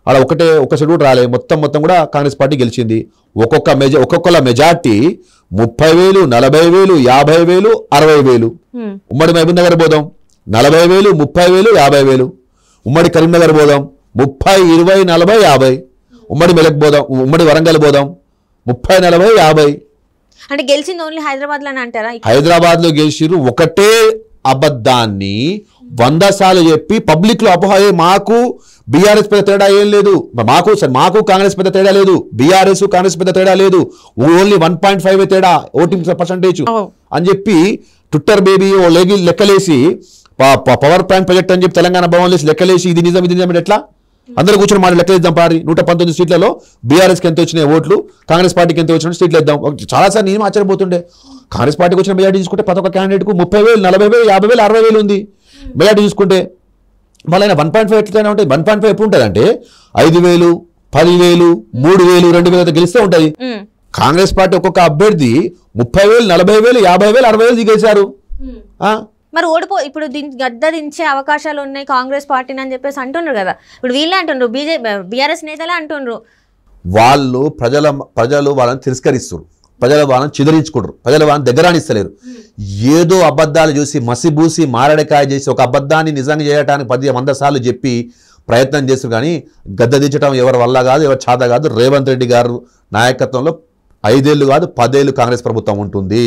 అలా ఒక్క సీటు కూడా రాలే. మొత్తం కూడా కాంగ్రెస్ పార్టీ గెలిచింది. ఒక్కొక్కల మెజార్టీ 30,000, 40,000, 50,000, 60,000. ఉమ్మడి మహబూబ్ నగర్ పోదాం, 40,000, 30,000, 50,000. ఉమ్మడి కరీంనగర్ పోదాం, 30, 20, 40, 50. ఉమ్మడి మెదక్ పోదాం, ఉమ్మడి వరంగల్ పోదాం, 30, 40, 50. అంటే గెలిచింది ఓన్లీ హైదరాబాద్ లోనే అంటారా? హైదరాబాద్ లో గెలిచిరు. ఒకటే అబద్ధాన్ని 100 సార్లు చెప్పి పబ్లిక్ లో అపోహ, మాకు బీఆర్ఎస్ పెద్ద తేడా ఏం లేదు, మాకు కాంగ్రెస్ పెద్ద తేడా లేదు, బీఆర్ఎస్ కాంగ్రెస్ పెద్ద తేడా లేదు, ఓన్లీ 1.5 తేడా ఓటింగ్ పర్సంటేజ్ అని చెప్పి ట్విట్టర్ బేబీ లెక్కలేసి పవర్ ప్లాంట్ ప్రాజెక్ట్ అని చెప్పి తెలంగాణ భవన్ లేసి లెక్కలేసి ఇది నిజం ఎట్లా? అందరూ కూర్చొని మాట లెక్కలేద్దాం పారి 119 సీట్లలో బీఆర్ఎస్కి ఎంత వచ్చినాయి ఓట్లు, కాంగ్రెస్ పార్టీకి ఎంత వచ్చిన సీట్లు ఇద్దాం. చాలాసార్లు నేను ఆశ్చర్యపోతుండే, కాంగ్రెస్ పార్టీకి వచ్చిన మెజార్టీ చూసుకుంటే ప్రతి ఒక్క క్యాండిడేట్కు 30,000, 40,000, 50,000, 60,000 ఉంది మెజార్టీ చూసుకుంటే. మళ్ళీ ఆయన 1.5 ఎట్లయినా ఉంటుంది. 1.5 ఎప్పుడు ఉంటుంది అంటే 5,000, 10,000, 3,000, 2,000 గెలిస్తే ఉంటుంది. కాంగ్రెస్ పార్టీ ఒక్కొక్క అభ్యర్థి 30,000, 40,000, 50,000, 60,000 దిగేశారు. మరి ఇప్పుడు గద్ద దించే అవకాశాలు ఉన్నాయి కాంగ్రెస్ పార్టీని అని చెప్పేసి అంటున్నారు కదా. ఇప్పుడు వీళ్ళే అంటున్నారు, బీఆర్ఎస్ నేతలే అంటున్నారు. వాళ్ళు ప్రజలు వాళ్ళని తిరస్కరిస్తారు, ప్రజలు వాళ్ళని చిదరించుకుంటారు, ప్రజలు వాళ్ళని దగ్గరానిస్తలేరు. ఏదో అబద్ధాలు చూసి మసిబూసి మారడికాయ చేసి ఒక అబద్ధాన్ని నిజంగా చేయడానికి 100 సార్లు చెప్పి ప్రయత్నం చేస్తారు. కానీ గద్ద దించడం ఎవరి వల్ల కాదు, ఎవరి చేత కాదు. రేవంత్ రెడ్డి గారు నాయకత్వంలో 5 ఏళ్ళు కాదు 10 ఏళ్ళు కాంగ్రెస్ ప్రభుత్వం ఉంటుంది.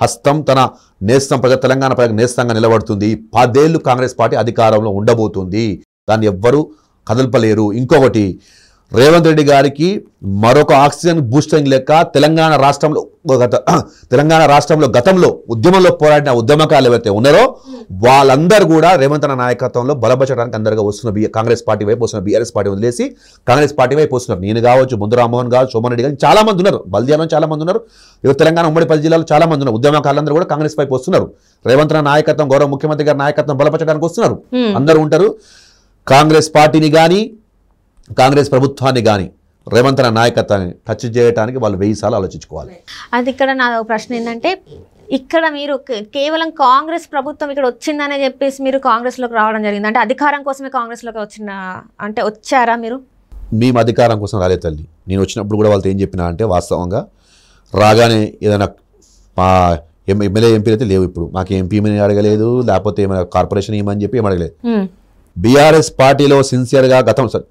హస్తం తన నేస్తం తెలంగాణ ప్రజలకు నేస్తంగా నిలబడుతుంది. 10 ఏళ్ళు కాంగ్రెస్ పార్టీ అధికారంలో ఉండబోతుంది. దాన్ని ఎవ్వరూ కదల్పలేరు. ఇంకొకటి, రేవంత్ రెడ్డి గారికి మరొక ఆక్సిజన్ బూస్టింగ్ లెక్క తెలంగాణ రాష్ట్రంలో గతంలో ఉద్యమంలో పోరాడిన ఉద్యమకారులు ఎవరైతే ఉన్నారో వాళ్ళందరూ కూడా రేవంత్ అన్న నాయకత్వంలో బలపరచడానికి అందరిగా వస్తున్న కాంగ్రెస్ పార్టీ వైపు వస్తున్న, బీఆర్ఎస్ పార్టీ వదిలేసి కాంగ్రెస్ పార్టీ వైపు వస్తున్నారు. నేను కావచ్చు, ముందు రామ్మోహన్ కావచ్చు, సోమన్ రెడ్డి గారు చాలా మంది ఉన్నారు, బల్దియాలో చాలా మంది ఉన్నారు, ఇవాళ తెలంగాణ ఉమ్మడి 10 జిల్లాలో చాలా మంది ఉన్నారు. ఉద్యమకారులందరూ కూడా కాంగ్రెస్ వైపు వస్తున్నారు. రేవంత్ అన్న నాయకత్వం, గౌరవ ముఖ్యమంత్రి గారి నాయకత్వం బలపరచడానికి వస్తున్నారు. అందరూ ఉంటారు. కాంగ్రెస్ పార్టీని కానీ కాంగ్రెస్ ప్రభుత్వాన్ని కానీ రేవంత్ అన్న నాయకత్వాన్ని టచ్ చేయడానికి వాళ్ళు 1000 సార్లు ఆలోచించుకోవాలి. అది ఇక్కడ నా ప్రశ్న ఏంటంటే, ఇక్కడ మీరు కేవలం కాంగ్రెస్ ప్రభుత్వం ఇక్కడ వచ్చిందనే చెప్పేసి మీరు కాంగ్రెస్లోకి రావడం జరిగింది అంటే అధికారం కోసమే కాంగ్రెస్లోకి వచ్చారా మీరు? మేము అధికారం కోసం రాలే తల్లి. నేను వచ్చినప్పుడు కూడా వాళ్ళతో ఏం చెప్పినా అంటే, వాస్తవంగా రాగానే ఏదైనా మా ఎమ్మెల్యే ఎంపీలు అయితే లేవు. ఇప్పుడు మాకు ఎంపీని అడగలేదు, లేకపోతే ఏమైనా కార్పొరేషన్ ఏమని చెప్పి ఏం అడగలేదు. బీఆర్ఎస్ పార్టీలో సిన్సియర్గా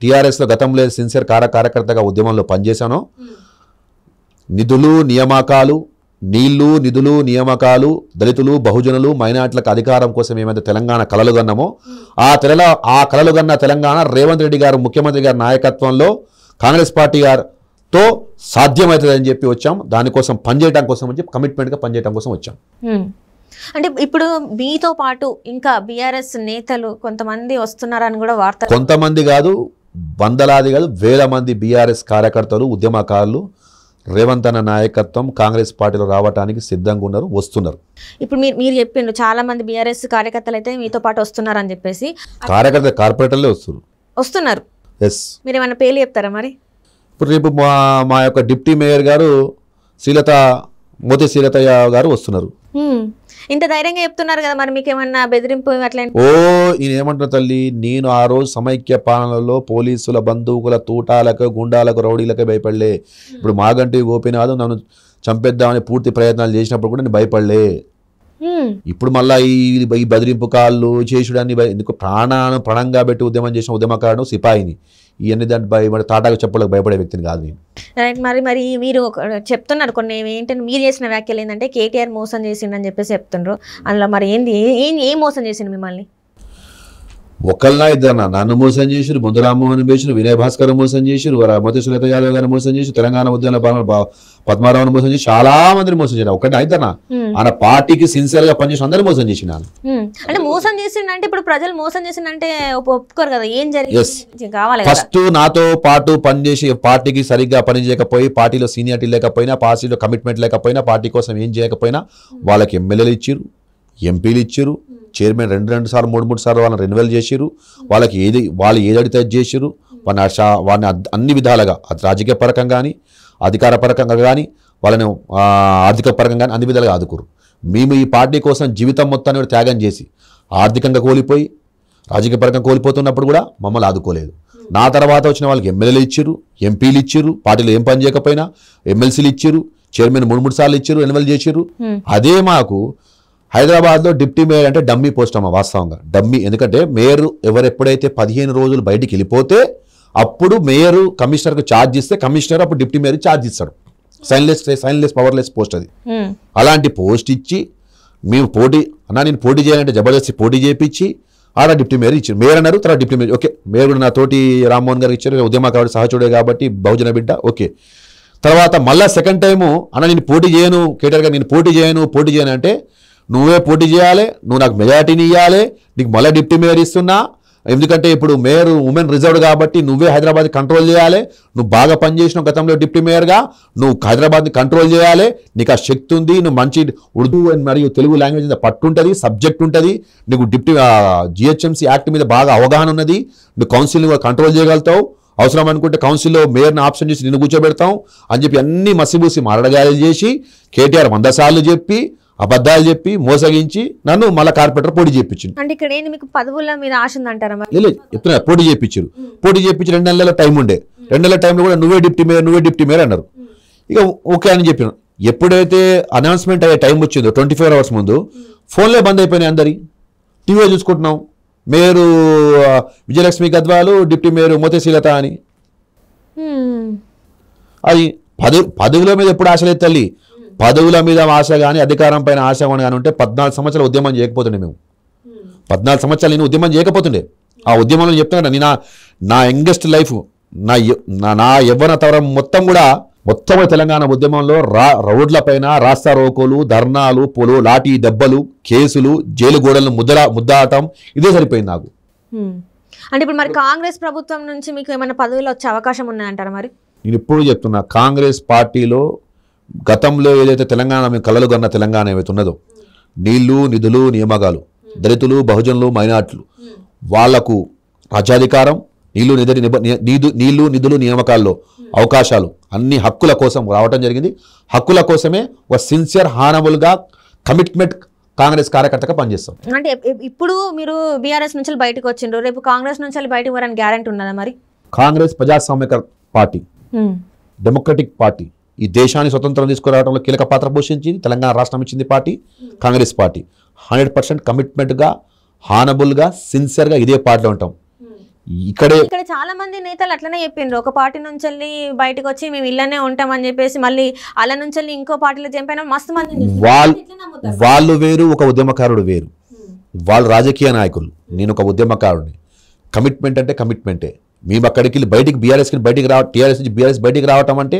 టీఆర్ఎస్లో గతంలో సిన్సియర్ కార్యకర్తగా ఉద్యమంలో పనిచేశాను. నిధులు నియామకాలు, నీళ్లు నిధులు నియామకాలు, దళితులు బహుజనులు మైనార్టీలకు అధికారం కోసం ఏమైతే తెలంగాణ కలలు కన్నామో ఆ కలలు కన్న తెలంగాణ రేవంత్ రెడ్డి గారు ముఖ్యమంత్రి గారి నాయకత్వంలో కాంగ్రెస్ పార్టీ గారితో సాధ్యమవుతుందని చెప్పి వచ్చాం. దానికోసం పనిచేయడం కోసం వచ్చి కమిట్మెంట్గా పనిచేయడం కోసం వచ్చాం. అంటే ఇప్పుడు మీతో పాటు ఇంకా బీఆర్ఎస్ నేతలు కొంతమంది వస్తున్నారని కూడా వార్త. కొంతమంది కాదు, వందలాది కాదు, 1000 మంది బీఆర్ఎస్ కార్యకర్తలు, ఉద్యమకారులు రేవంత్ అన్న నాయకత్వం కాంగ్రెస్ పార్టీలో రావడానికి సిద్ధంగా ఉన్నారు, వస్తున్నారు. ఇప్పుడు మీరు చెప్పిండ్రు చాలా మంది బీఆర్ఎస్ కార్యకర్తలు అయితే మీతో పాటు వస్తున్నారు అని చెప్పేసి. కార్పొరేటర్లే వస్తున్నారు. ఎస్. మీరు ఏమైనా పేర్లు చెప్తారా మరి? ఇప్పుడు రేపు మా యొక్క డిప్యూటీ మేయర్ గారు మోతి శ్రీలతయ్య గారు వస్తున్నారు. ఇంత ధైర్యంగా చెప్తున్నారు కదా, మరి మీకు ఏమన్నా బెదిరింపు అట్లా? నేనేమంటున్నా తల్లి, నేను ఆ రోజు సమైక్య పాలనలో పోలీసుల బంధువుల తూటాలకు, గుండాలకు, రౌడీలకు భయపడలే. ఇప్పుడు మాగంటి గోపీనాథ్ నన్ను చంపేద్దామని పూర్తి ప్రయత్నాలు చేసినప్పుడు కూడా నేను భయపడలే. ఇప్పుడు మళ్ళీ ఈ బెదిరింపు కాళ్ళు చేసుడాన్ని ఎందుకు ప్రాణంగా పెట్టి ఉద్యమం చేసిన ఉద్యమకారుడు సిపాయిని ఇవన్నీ దాంట్లో భయపడే తాటాకు చెప్పలకు భయపడే వ్యక్తిని కాదు నేను. రైట్. మరి మీరు చెప్తున్నారు కొన్ని ఏంటంటే మీరు చేసిన వ్యాఖ్యలు ఏంటంటే కేటీఆర్ మోసం చేసిండని చెప్పేసి చెప్తున్నారు. అందులో మరి ఏం మోసం చేసిండు మిమ్మల్ని? ఒకళ్ళ ఇద్దరు నన్ను మోసం చేసిరు, ముందు రామ్మోహన్ చేసిరు, వినయ్ భాస్కర్ మోసం చేసిరు, మోతి సునీత యాదవ్ గారిని మోసం చేసి, తెలంగాణ ఉద్యమ పద్మారావుని మోసం చేసి, చాలా మందిని మోసం చేశారు. ఒకటి అయితేనా ఆయన పార్టీకి సిన్సియర్ గా పనిచేసి అందరూ మోసం చేసిన. అంటే మోసం చేసిందంటే ఇప్పుడు ప్రజలు మోసం చేసిందంటే ఒప్పుకోరు కదా, ఏం జరిగింది కావాలి. ఫస్ట్ నాతో పాటు పనిచేసి పార్టీకి సరిగ్గా పని చేయకపోయి, పార్టీలో సీనియారిటీ లేకపోయినా, పార్టీలో కమిట్మెంట్ లేకపోయినా, పార్టీ కోసం ఏం చేయకపోయినా వాళ్ళకి ఎమ్మెల్యేలు ఇచ్చిరు, ఎంపీలు ఇచ్చిరు, చైర్మన్ 2 సార్లు 3 సార్లు వాళ్ళని రెన్యువల్ చేసిరు. వాళ్ళు ఏది అడిగితే చేసిరు. వాడిని అన్ని విధాలుగా రాజకీయ పరకంగా కానీ, అధికార పరకంగా కానీ, వాళ్ళని ఆర్థిక పరంగా కానీ అన్ని విధాలుగా ఆదుకోరు. మేము ఈ పార్టీ కోసం జీవితం మొత్తాన్ని త్యాగం చేసి ఆర్థికంగా కోల్పోయి రాజకీయ పరంగా కోల్పోతున్నప్పుడు కూడా మమ్మల్ని ఆదుకోలేదు. నా తర్వాత వచ్చిన వాళ్ళకి ఎమ్మెల్యేలు ఇచ్చిరు, ఎంపీలు ఇచ్చిరు, పార్టీలో ఏం పని చేయకపోయినా ఎమ్మెల్సీలు ఇచ్చిరు, చైర్మన్ 3 సార్లు ఇచ్చిరు, రెన్యువల్ చేసిరు. అదే మాకు హైదరాబాద్లో డిప్యూటీ మేయర్ అంటే డమ్మీ పోస్ట్ అమ్మ. వాస్తవంగా డమ్మీ. ఎందుకంటే మేయర్ ఎప్పుడైతే 15 రోజులు బయటికి వెళ్ళిపోతే అప్పుడు మేయరు కమిషనర్కు ఛార్జ్ ఇస్తే కమిషనర్ అప్పుడు డిప్యూటీ మేయర్ ఛార్జ్ ఇస్తాడు. సైన్లెస్ పవర్లెస్ పోస్ట్ అది. అలాంటి పోస్ట్ ఇచ్చి మేము నేను పోటీ చేయాలంటే జబర్దస్తి పోటీ చేయించి ఆడ డిప్యూటీ మేయర్ ఇచ్చారు. మేయర్ అన్నారు, తర్వాత డిప్యూటీ మేయర్. ఓకే, మేయర్ కూడా నా తోటి రామ్మోహన్ గారికి ఇచ్చారు, ఉద్యమకారుడు సహచరుడే కాబట్టి బహుజన బిడ్డ. ఓకే, తర్వాత మళ్ళీ సెకండ్ టైము నేను పోటీ చేయను, కేటీఆర్ గారు నేను పోటీ చేయను అంటే నువ్వే పోటీ చేయాలి, నువ్వు నాకు మెజార్టీని ఇవ్వాలి, నీకు మళ్ళీ డిప్యూటీ మేయర్ ఇస్తున్నా, ఎందుకంటే ఇప్పుడు మేయర్ ఉమెన్ రిజర్వ్డ్ కాబట్టి నువ్వే హైదరాబాద్ కంట్రోల్ చేయాలి, నువ్వు బాగా పనిచేసినావు గతంలో డిప్యూటీ మేయర్గా, నువ్వు హైదరాబాద్ని కంట్రోల్ చేయాలి, నీకు ఆ శక్తి ఉంది, నువ్వు మంచి ఉర్దూ మరియు తెలుగు లాంగ్వేజ్ మీద పట్టు ఉంటుంది, సబ్జెక్ట్ ఉంటుంది, నీకు జిహెచ్ఎంసీ యాక్ట్ మీద బాగా అవగాహన ఉన్నది, నువ్వు కౌన్సిల్ని కూడా కంట్రోల్ చేయగలుగుతావు, అవసరం అనుకుంటే కౌన్సిల్లో మేయర్ని ఆప్షన్ చేసి నిన్ను కూర్చోబెడతాం అని చెప్పి అన్ని మసిబూసి మారడగాయలు చేసి కేటీఆర్ 100 సార్లు చెప్పి అబద్ధాలు చెప్పి మోసగించి నన్ను మళ్ళీ కార్పొరేటర్ పోటీ చేయించింది. అంటే ఇక్కడ ఏంది మీకు పదవుల మీద ఆశ ఉందంటారా? చెప్తున్నా, పోటీ చేయించారు. పోటీ చేయించి 2 నెలల టైం ఉండే, 2 నెలల టైంలో కూడా నువ్వే డిప్యూటీ మేయర్ అన్నారు. ఇక ఓకే అని చెప్పిన. ఎప్పుడైతే అనౌన్స్మెంట్ అయ్యే టైం వచ్చిందో 24 hours ముందు ఫోన్లే బంద్ అయిపోయినాయి అందరి. టీవీ చూసుకుంటున్నాం, mayor Vijayalakshmi Gadwal, deputy mayor మోతేశీలత అని. అది పదవుల మీద ఎప్పుడు ఆశ లేదు తల్లి. పదవుల మీద ఆశ కానీ అధికారం పైన ఆశ కానీ ఉంటే 14 సంవత్సరాలు ఉద్యమం చేయకపోతుండే మేము. 14 సంవత్సరాలు నేను ఉద్యమం చేయకపోతుండే. ఆ ఉద్యమంలో చెప్తున్నా, నేను నా యంగెస్ట్ లైఫ్, నా యవ్వన తరం మొత్తం తెలంగాణ ఉద్యమంలో రోడ్ల పైన రాస్తా రోకోలు, ధర్నాలు, లాఠీ దెబ్బలు, కేసులు, జైలు గోడలను ముద్దాటం, ఇదే సరిపోయింది నాకు. అంటే ఇప్పుడు మరి కాంగ్రెస్ ప్రభుత్వం నుంచి మీకు ఏమైనా పదవులు వచ్చే అవకాశం ఉన్నాయంటారా? మరి నేను ఇప్పుడు చెప్తున్నా, కాంగ్రెస్ పార్టీలో గతంలో ఏదైతే తెలంగాణ మేము కలలు కన్న తెలంగాణ ఏవైతే ఉన్నదో, నీళ్లు నిధులు నియామకాలు, దళితులు బహుజనులు మైనార్టీలు వాళ్లకు రాజ్యాధికారం, నీళ్లు నిధులు నియామకాల్లో అవకాశాలు, అన్ని హక్కుల కోసం రావటం జరిగింది. హక్కుల కోసమే ఒక సిన్సియర్ హానబుల్గా కమిట్మెంట్ కాంగ్రెస్ కార్యకర్తగా పనిచేస్తాం. అంటే ఇప్పుడు మీరు బీఆర్ఎస్ నుంచి బయటకు వచ్చిండ్రు, రేపు కాంగ్రెస్ నుంచి బయటకు వరని గ్యారెంటీ ఉన్నదా? మరి కాంగ్రెస్ ప్రజాస్వామ్య పార్టీ, డెమోక్రటిక్ పార్టీ, ఈ దేశాన్ని స్వతంత్రం తీసుకురావడంలో కీలక పాత్ర పోషించింది, తెలంగాణ రాష్ట్రం ఇచ్చింది పార్టీ కాంగ్రెస్ పార్టీ. 100% కమిట్మెంట్గా, హానబుల్గా, సిన్సియర్గా ఇదే పార్టీలో ఉంటాం. ఇక్కడ చాలా మంది నేతలు అట్లనే చెప్పిండ్రు, ఒక పార్టీ నుంచి బయటకు వచ్చి మేము ఇళ్ళనే ఉంటామని చెప్పేసి మళ్ళీ అలా నుంచి ఇంకో పార్టీలో చంపిన మస్తు మంది. వాళ్ళు వేరు, ఒక ఉద్యమకారుడు వేరు. వాళ్ళు రాజకీయ నాయకులు, నేను ఒక ఉద్యమకారుడిని. కమిట్మెంట్ అంటే కమిట్మెంటే. మేము అక్కడికి బయటికి టీఆర్ఎస్ నుంచి బీఆర్ఎస్ బయటికి రావటం అంటే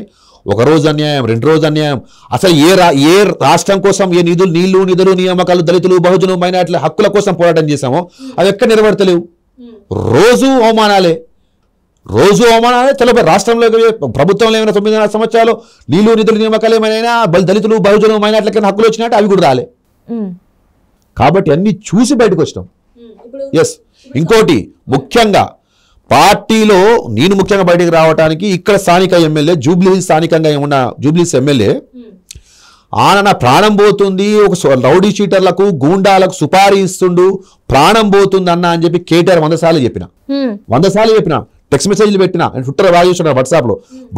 ఒక రోజు అన్యాయం, 2 రోజు అన్యాయం. అసలు ఏ రాష్ట్రం కోసం ఏ నీళ్లు నిధులు నియామకాలు, దళితులు బహుజనులు మైనార్టీల హక్కుల కోసం పోరాటం చేశామో అవి ఎక్కడ నెరవేర్తలేవు. రోజు అవమానాలే. రాష్ట్రంలో ప్రభుత్వంలో ఏమైనా 9 సంవత్సరాలు నీళ్లు నిధులు నియామకాలు ఏమైనా దళితులు బహుజనులు మైనార్టీలకి హక్కులు వచ్చినట్టు అవి కూడా రాలే. కాబట్టి అన్ని చూసి బయటకు వచ్చినాం. ఎస్, ఇంకోటి ముఖ్యంగా పార్టీలో నేను ముఖ్యంగా బయటకు రావడానికి ఇక్కడ స్థానిక ఎమ్మెల్యే స్థానికంగా ఉన్న జూబ్లీస్ ఎమ్మెల్యే నా ప్రాణం పోతుంది, ఒక రౌడీ షీటర్లకు గూండాలకు సుపారీ ఇస్తుండు, ప్రాణం పోతుంది అన్న అని చెప్పి కేటీఆర్ 100 సార్లు చెప్పిన. 100 సార్లు చెప్పిన. టెక్స్ట్ మెసేజ్లు పెట్టినా, ట్విట్టర్ వాగేస్తున్నా,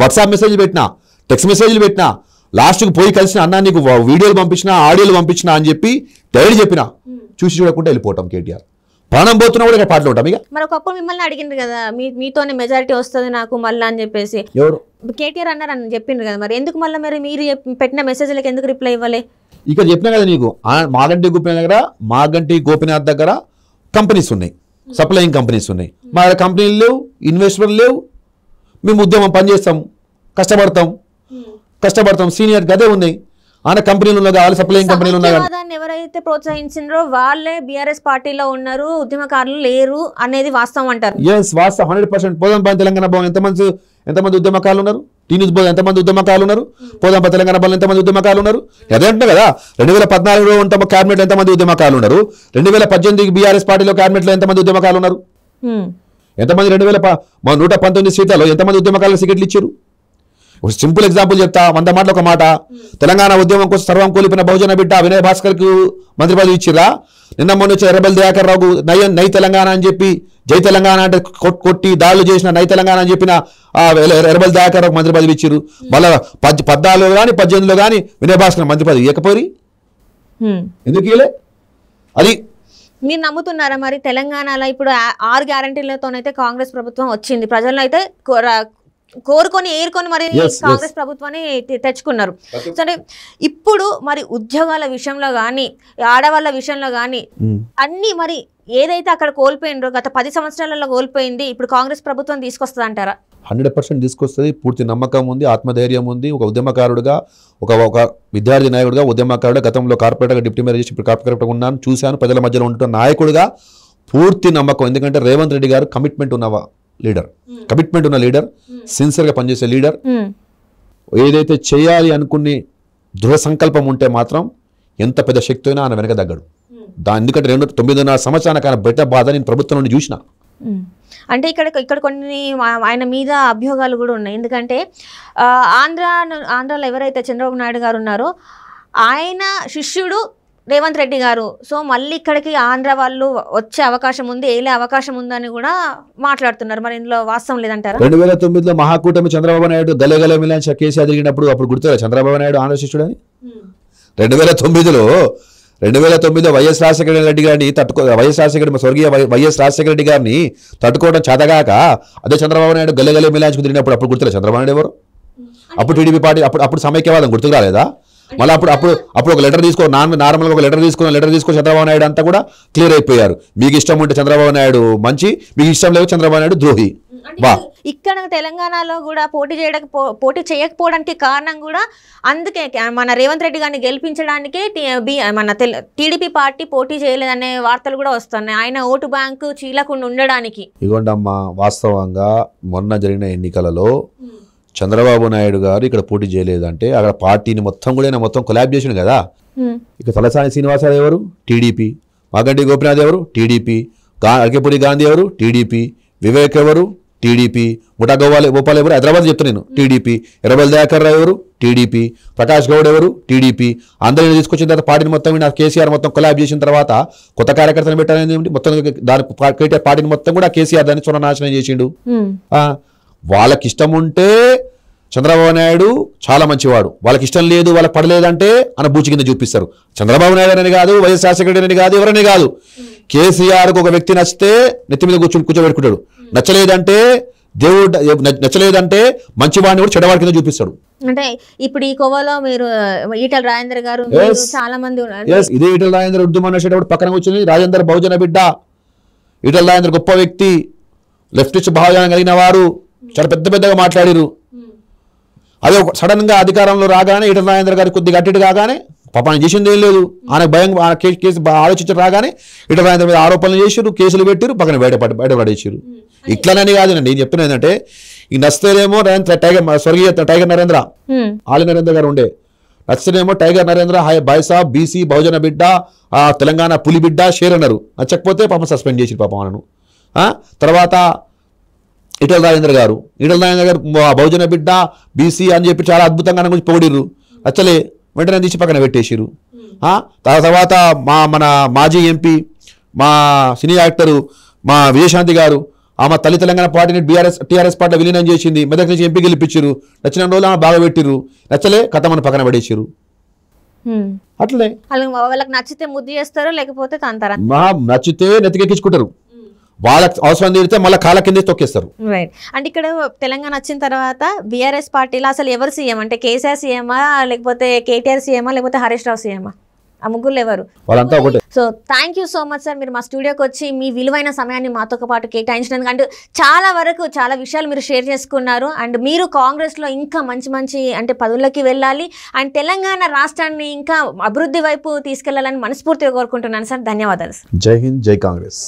వాట్సాప్ మెసేజ్లు పెట్టినా, టెక్స్ట్ మెసేజ్లు పెట్టినా, లాస్ట్కి పోయి కలిసిన అన్న నీకు వీడియోలు పంపించిన, ఆడియోలు పంపించిన అని చెప్పి డైరెక్ట్ చెప్పిన. చూసి చూడకుండా వెళ్ళిపోవటం కేటీఆర్. ప్రాణం పోతున్నా కూడా ఇక్కడ పాటలు ఉంటాం. ఇక మరి ఒకప్పుడు మిమ్మల్ని అడిగిండ్రు కదా, మీతోనే మెజారిటీ వస్తుంది నాకు మళ్ళీ అని చెప్పేసి ఎవరు కేటీఆర్ అన్నారని చెప్పిండ్రు కదా, మరి ఎందుకు మళ్ళీ మీరు పెట్టిన మెసేజ్లకు ఎందుకు రిప్లై ఇవ్వలే? ఇక్కడ చెప్పినా కదా నీకు, మాగంటి గోపినాథ్ దగ్గర కంపెనీస్ ఉన్నాయి, సప్లయింగ్ కంపెనీస్ ఉన్నాయి. మా దగ్గర కంపెనీలు లేవు, ఇన్వెస్ట్మెంట్లు లేవు. మేము ఉద్యమం పనిచేస్తాం, కష్టపడతాం, సీనియర్ గదే ఉన్నాయి. ఆయన కంపెనీలు ఉన్నాయి, వాళ్ళు సప్లయింగ్ కంపెనీలు ఉన్నాయి. ఎవరైతే ప్రోత్సహించారో వాళ్ళే బీఆర్ఎస్ పార్టీలో ఉన్నారు, ఉద్యమకారులు లేరు అనేది వాస్తవం అంటారు. ఎస్, వాస్తవం 100%. పోదాంపల్లి తెలంగాణ భవన్ ఎంతమంది ఉద్యమకారులు ఉన్నారు? టీన్యూస్ భవన్ ఎంతమంది ఉద్యమకారులు ఉన్నారు? పోదాంపల్లి తెలంగాణ భవన్ ఎంతమంది ఉద్యమకారులు ఉన్నారు? అదే అంటున్నా కదా, 2014లో ఉంటాం క్యాబినెట్ ఎంతమంది ఉద్యమకారులు ఉన్నారు? 2018 బీఆర్ఎస్ పార్టీలో క్యాబినెట్ లో ఎంతమంది ఉద్యమకారులు ఉన్నారు? ఎంతమంది 119 సీట్లలో ఎంతమంది ఉద్యమకారులు టికెట్లు ఇచ్చారు? ఒక సింపుల్ ఎగ్జాంపుల్ చెప్తా, 100 మాటలు ఒక మాట. తెలంగాణ ఉద్యమం కోసం సర్వం కోల్పోయిన బహుజన బిడ్డ వినయ్ భాస్కర్కు మంత్రి పదవి ఇచ్చిరా. నిన్న మొన్న వచ్చి ఎర్రబెల్లి దయాకర్ రావు నై తెలంగాణ అని చెప్పి, జై తెలంగాణ అంటే కొట్టి దాడులు చేసిన నై తెలంగాణ అని చెప్పిన ఎర్రబెల్లి దయాకర్ రావు మంత్రి పదవి ఇచ్చారు. మళ్ళీ 14లో కానీ 18లో కానీ వినయ్ భాస్కర్ మంత్రి పదవి ఇవ్వకపోయి ఎందుకు ఇవ్వలే? అది మీరు నమ్ముతున్నారా? మరి తెలంగాణలో ఇప్పుడు 6 గ్యారంటీలతోనైతే కాంగ్రెస్ ప్రభుత్వం వచ్చింది, ప్రజలను అయితే కోరుకొని ఏరుకొని మరి కాంగ్రెస్ ప్రభుత్వాన్ని తెచ్చుకున్నారు. సరే, ఇప్పుడు మరి ఉద్యోగాల విషయంలో కానీ ఆడవాళ్ళ విషయంలో కానీ అన్ని మరి ఏదైతే అక్కడ కోల్పోయిండ్రో గత 10 సంవత్సరాలలో కోల్పోయింది ఇప్పుడు కాంగ్రెస్ ప్రభుత్వం తీసుకొస్తుంది అంటారా? 100% తీసుకొస్తుంది. పూర్తి నమ్మకం ఉంది, ఆత్మధైర్యం ఉంది. ఒక ఉద్యమకారుడుగా, ఒక విద్యార్థి నాయకుడుగా, ఉద్యమకారుడుగా, గతంలో కార్పొరేటర్గా డిప్యూటీ మేయర్ చేసి ఇప్పుడు కార్పొరేటర్గా ఉన్నాను, చూశాను. ప్రజల మధ్యలో ఉంటున్న నాయకుడిగా పూర్తి నమ్మకం. ఎందుకంటే రేవంత్ రెడ్డి గారు కమిట్మెంట్ ఉన్న లీడర్, సిన్సియర్గా పనిచేసే లీడర్. ఏదైతే చేయాలి అనుకుని దృఢ సంకల్పం ఉంటే మాత్రం ఎంత పెద్ద శక్తి అయినా ఆయన వెనక దగ్గడు. ఎందుకంటే 9.5 సంవత్సరానికి ఆయన బయట బాధ నేను ప్రభుత్వం నుండి చూసిన. అంటే ఇక్కడ కొన్ని ఆయన మీద అభ్యోగాలు కూడా ఉన్నాయి. ఎందుకంటే ఆంధ్రాలో ఎవరైతే చంద్రబాబు నాయుడు గారు ఉన్నారో ఆయన శిష్యుడు రేవంత్ రెడ్డి గారు. సో మళ్ళీ ఇక్కడికి ఆంధ్ర వాళ్ళు వచ్చే అవకాశం ఉంది, ఏలే అవకాశం ఉందని కూడా మాట్లాడుతున్నారు. మరి ఇందులో వాస్తవం లేదంటారా? 2009లో మహాకూటమి చంద్రబాబు నాయుడు గలగల మిలాన్ కేసీఆర్ జరిగినప్పుడు అప్పుడు గుర్తురా చంద్రబాబు నాయుడు ఆంధ్ర శిష్యుడని. 2009లో వైఎస్ రాజశేఖర రెడ్డి గారిని స్వర్గీయ వైఎస్ రాజశేఖర రెడ్డి గారిని తట్టుకోవడం చేతగాక అదే చంద్రబాబు నాయుడు గల్లగల్లే మిలాంచుకు తిరిగినప్పుడు అప్పుడు గుర్తులే చంద్రబాబు నాయుడు ఎవరు? అప్పుడు టీడీపీ పార్టీ అప్పుడు సమైక్యవాదం గుర్తుకు రాలేదా? మళ్ళీ అప్పుడు ఒక లెటర్ నార్మల్గా ఒక లెటర్ తీసుకొని చంద్రబాబు నాయుడు అంతా కూడా క్లియర్ అయిపోయారు. మీకు ఇష్టం ఉంటే చంద్రబాబు నాయుడు మంచి, మీకు ఇష్టం లేదు చంద్రబాబు నాయుడు ద్రోహి. ఇక్కడ తెలంగాణలో కూడా పోటీ చేయకపోవడానికి కారణం కూడా అందుకే మన రేవంత్ రెడ్డి గారిని గెలిపించడానికి మన టీడీపీ పార్టీ పోటీ చేయలేదనే వార్తలు కూడా వస్తున్నాయి. ఆయన ఓటు బ్యాంకు చీలకుండా ఉండడానికి. ఇగోండమ్మా, వాస్తవంగా మొన్న జరిగిన ఎన్నికలలో చంద్రబాబు నాయుడు గారు ఇక్కడ పోటీ చేయలేదంటే అక్కడ పార్టీని మొత్తం కూడా మొత్తం కొలాబ్ చేసిండు కదా. ఇక తలసాని శ్రీనివాసరావు ఎవరు? టీడీపీ. మాగంటి గోపినాథ్ ఎవరు? టీడీపీ. అరకెపూడి గాంధీ ఎవరు? టీడీపీ. వివేక్ ఎవరు? టీడీపీ. ముఠా గోపాల్ ఎవరు? హైదరాబాద్ చెప్తాను నేను, టీడీపీ. ఎర్రబెల్లి దయాకర్ రావు ఎవరు? టీడీపీ. ప్రకాష్ గౌడ్ ఎవరు? టీడీపీ. అందరిని తీసుకొచ్చిన తర్వాత పార్టీని మొత్తం కేసీఆర్ మొత్తం కొలాబ్ చేసిన తర్వాత కొత్త కార్యకర్తలు పెట్టాలని మొత్తం దాని పార్టీని మొత్తం కూడా కేసీఆర్ దాన్ని నాశనం చేసిండు. వాళ్ళకి ఇష్టం ఉంటే చంద్రబాబు నాయుడు చాలా మంచివాడు, వాళ్ళకి ఇష్టం లేదు వాళ్ళకి పడలేదంటే అన్న బూచి కింద చూపిస్తారు. చంద్రబాబు నాయుడు అని కాదు, వైఎస్ రాజశేఖర రెడ్డి అని కాదు, ఎవరని కాదు, కేసీఆర్కు ఒక వ్యక్తి నచ్చితే నెత్తి మీద కూర్చోబెట్టుకుంటాడు. నచ్చలేదంటే మంచివాడిని కూడా చెడవాడి కింద చూపిస్తాడు. అంటే ఇప్పుడు ఈ కోవలో మీరు ఈటల రాజేందర్ గారు చాలా మంది ఇదే ఈటల రాజేందర్ ఉద్యమం అనేటప్పుడు పక్కన కూర్చొని రాజేందర్ బహుజన బిడ్డ, ఈటల రాజేందర్ గొప్ప వ్యక్తి, లెఫ్టిస్ట్ భావజాలం కలిగిన వారు, చాలా పెద్దగా మాట్లాడిరు. అదే సడన్ గా అధికారంలో రాగానే ఈటల రాజేందర్ గారు కొద్దిగా అట్టి కాగానే పాపం చేసింది ఏం లేదు, ఆయన భయం కేసు ఆలోచించి రాగానే ఈటల రాజేందర్ మీద ఆరోపణలు చేసిరు, కేసులు పెట్టిరు, పక్కన బయటపడేసారు. ఇట్లనని కాదు నేను చెప్తున్నా ఏంటంటే ఈ నస్తేనేమో స్వర్గీయ టైగర్ నరేంద్ర, ఆలి నరేంద్ర గారు ఉండే, నచ్చనేమో టైగర్ నరేంద్ర బాయ్సాబ్ బీసీ బహుజన బిడ్డ, తెలంగాణ పులి బిడ్డ, షేర్ అన్నారు. నచ్చకపోతే పాపం సస్పెండ్ చేసిరు పాపం వాళ్ళను. తర్వాత ఈటల రాజేందర్ గారు బహుజన బిడ్డ బీసీ అని చెప్పి చాలా అద్భుతంగా గురించి పొగిడిర్రు. నచ్చలే, వెంటనే తీసి పక్కన పెట్టేసిరు. తర్వాత మన మాజీ ఎంపీ, మా సినీ యాక్టరు మా విజయశాంతి గారు, ఆమె తల్లి తెలంగాణ పార్టీని టీఆర్ఎస్ పార్టీ విలీనం చేసింది, మెదక్ నుంచి ఎంపీ గెలిపించారు. నచ్చిన రోజులు ఆమె బాగా పెట్టిర్రు, నచ్చలే కథమని పక్కన పడేసిరు. అట్లే వాళ్ళకి నచ్చితే ముద్దు చేస్తారు, లేకపోతే తంతారా, నచ్చితే నెత్తికెక్కించుకుంటారు, వాళ్ళకి అవసరం తీరితే మళ్ళీ కాళ్ళ కింద తొక్కేస్తారు. రైట్. అంటే ఇక్కడ తెలంగాణ వచ్చిన తర్వాత బీఆర్ఎస్ పార్టీలో అసలు ఎవరు సీఎం? అంటే కేసీఆర్ సీఎమా, లేకపోతే కేటీఆర్ సీఎమా, లేకపోతే హరీష్ రావు సీఎమా? ఆ ముగ్గురు ఎవరు? వాళ్ళంతా ఒకటే. So thank you so much sir, మీరు మా స్టూడియోకి వచ్చి మీ విలువైన సమయాన్ని మాతో పాటు కేటాయించినందుకు. అండ్ చాలా విషయాలు మీరు షేర్ చేసుకున్నారు. అండ్ మీరు కాంగ్రెస్లో ఇంకా మంచి అంటే పదవులకి వెళ్ళాలి, అండ్ తెలంగాణ రాష్ట్రాన్ని ఇంకా అభివృద్ధి వైపు తీసుకెళ్లాలని మనస్ఫూర్తిగా కోరుకుంటున్నాను సార్. ధన్యవాదాలు. జై హింద్, జై కాంగ్రెస్.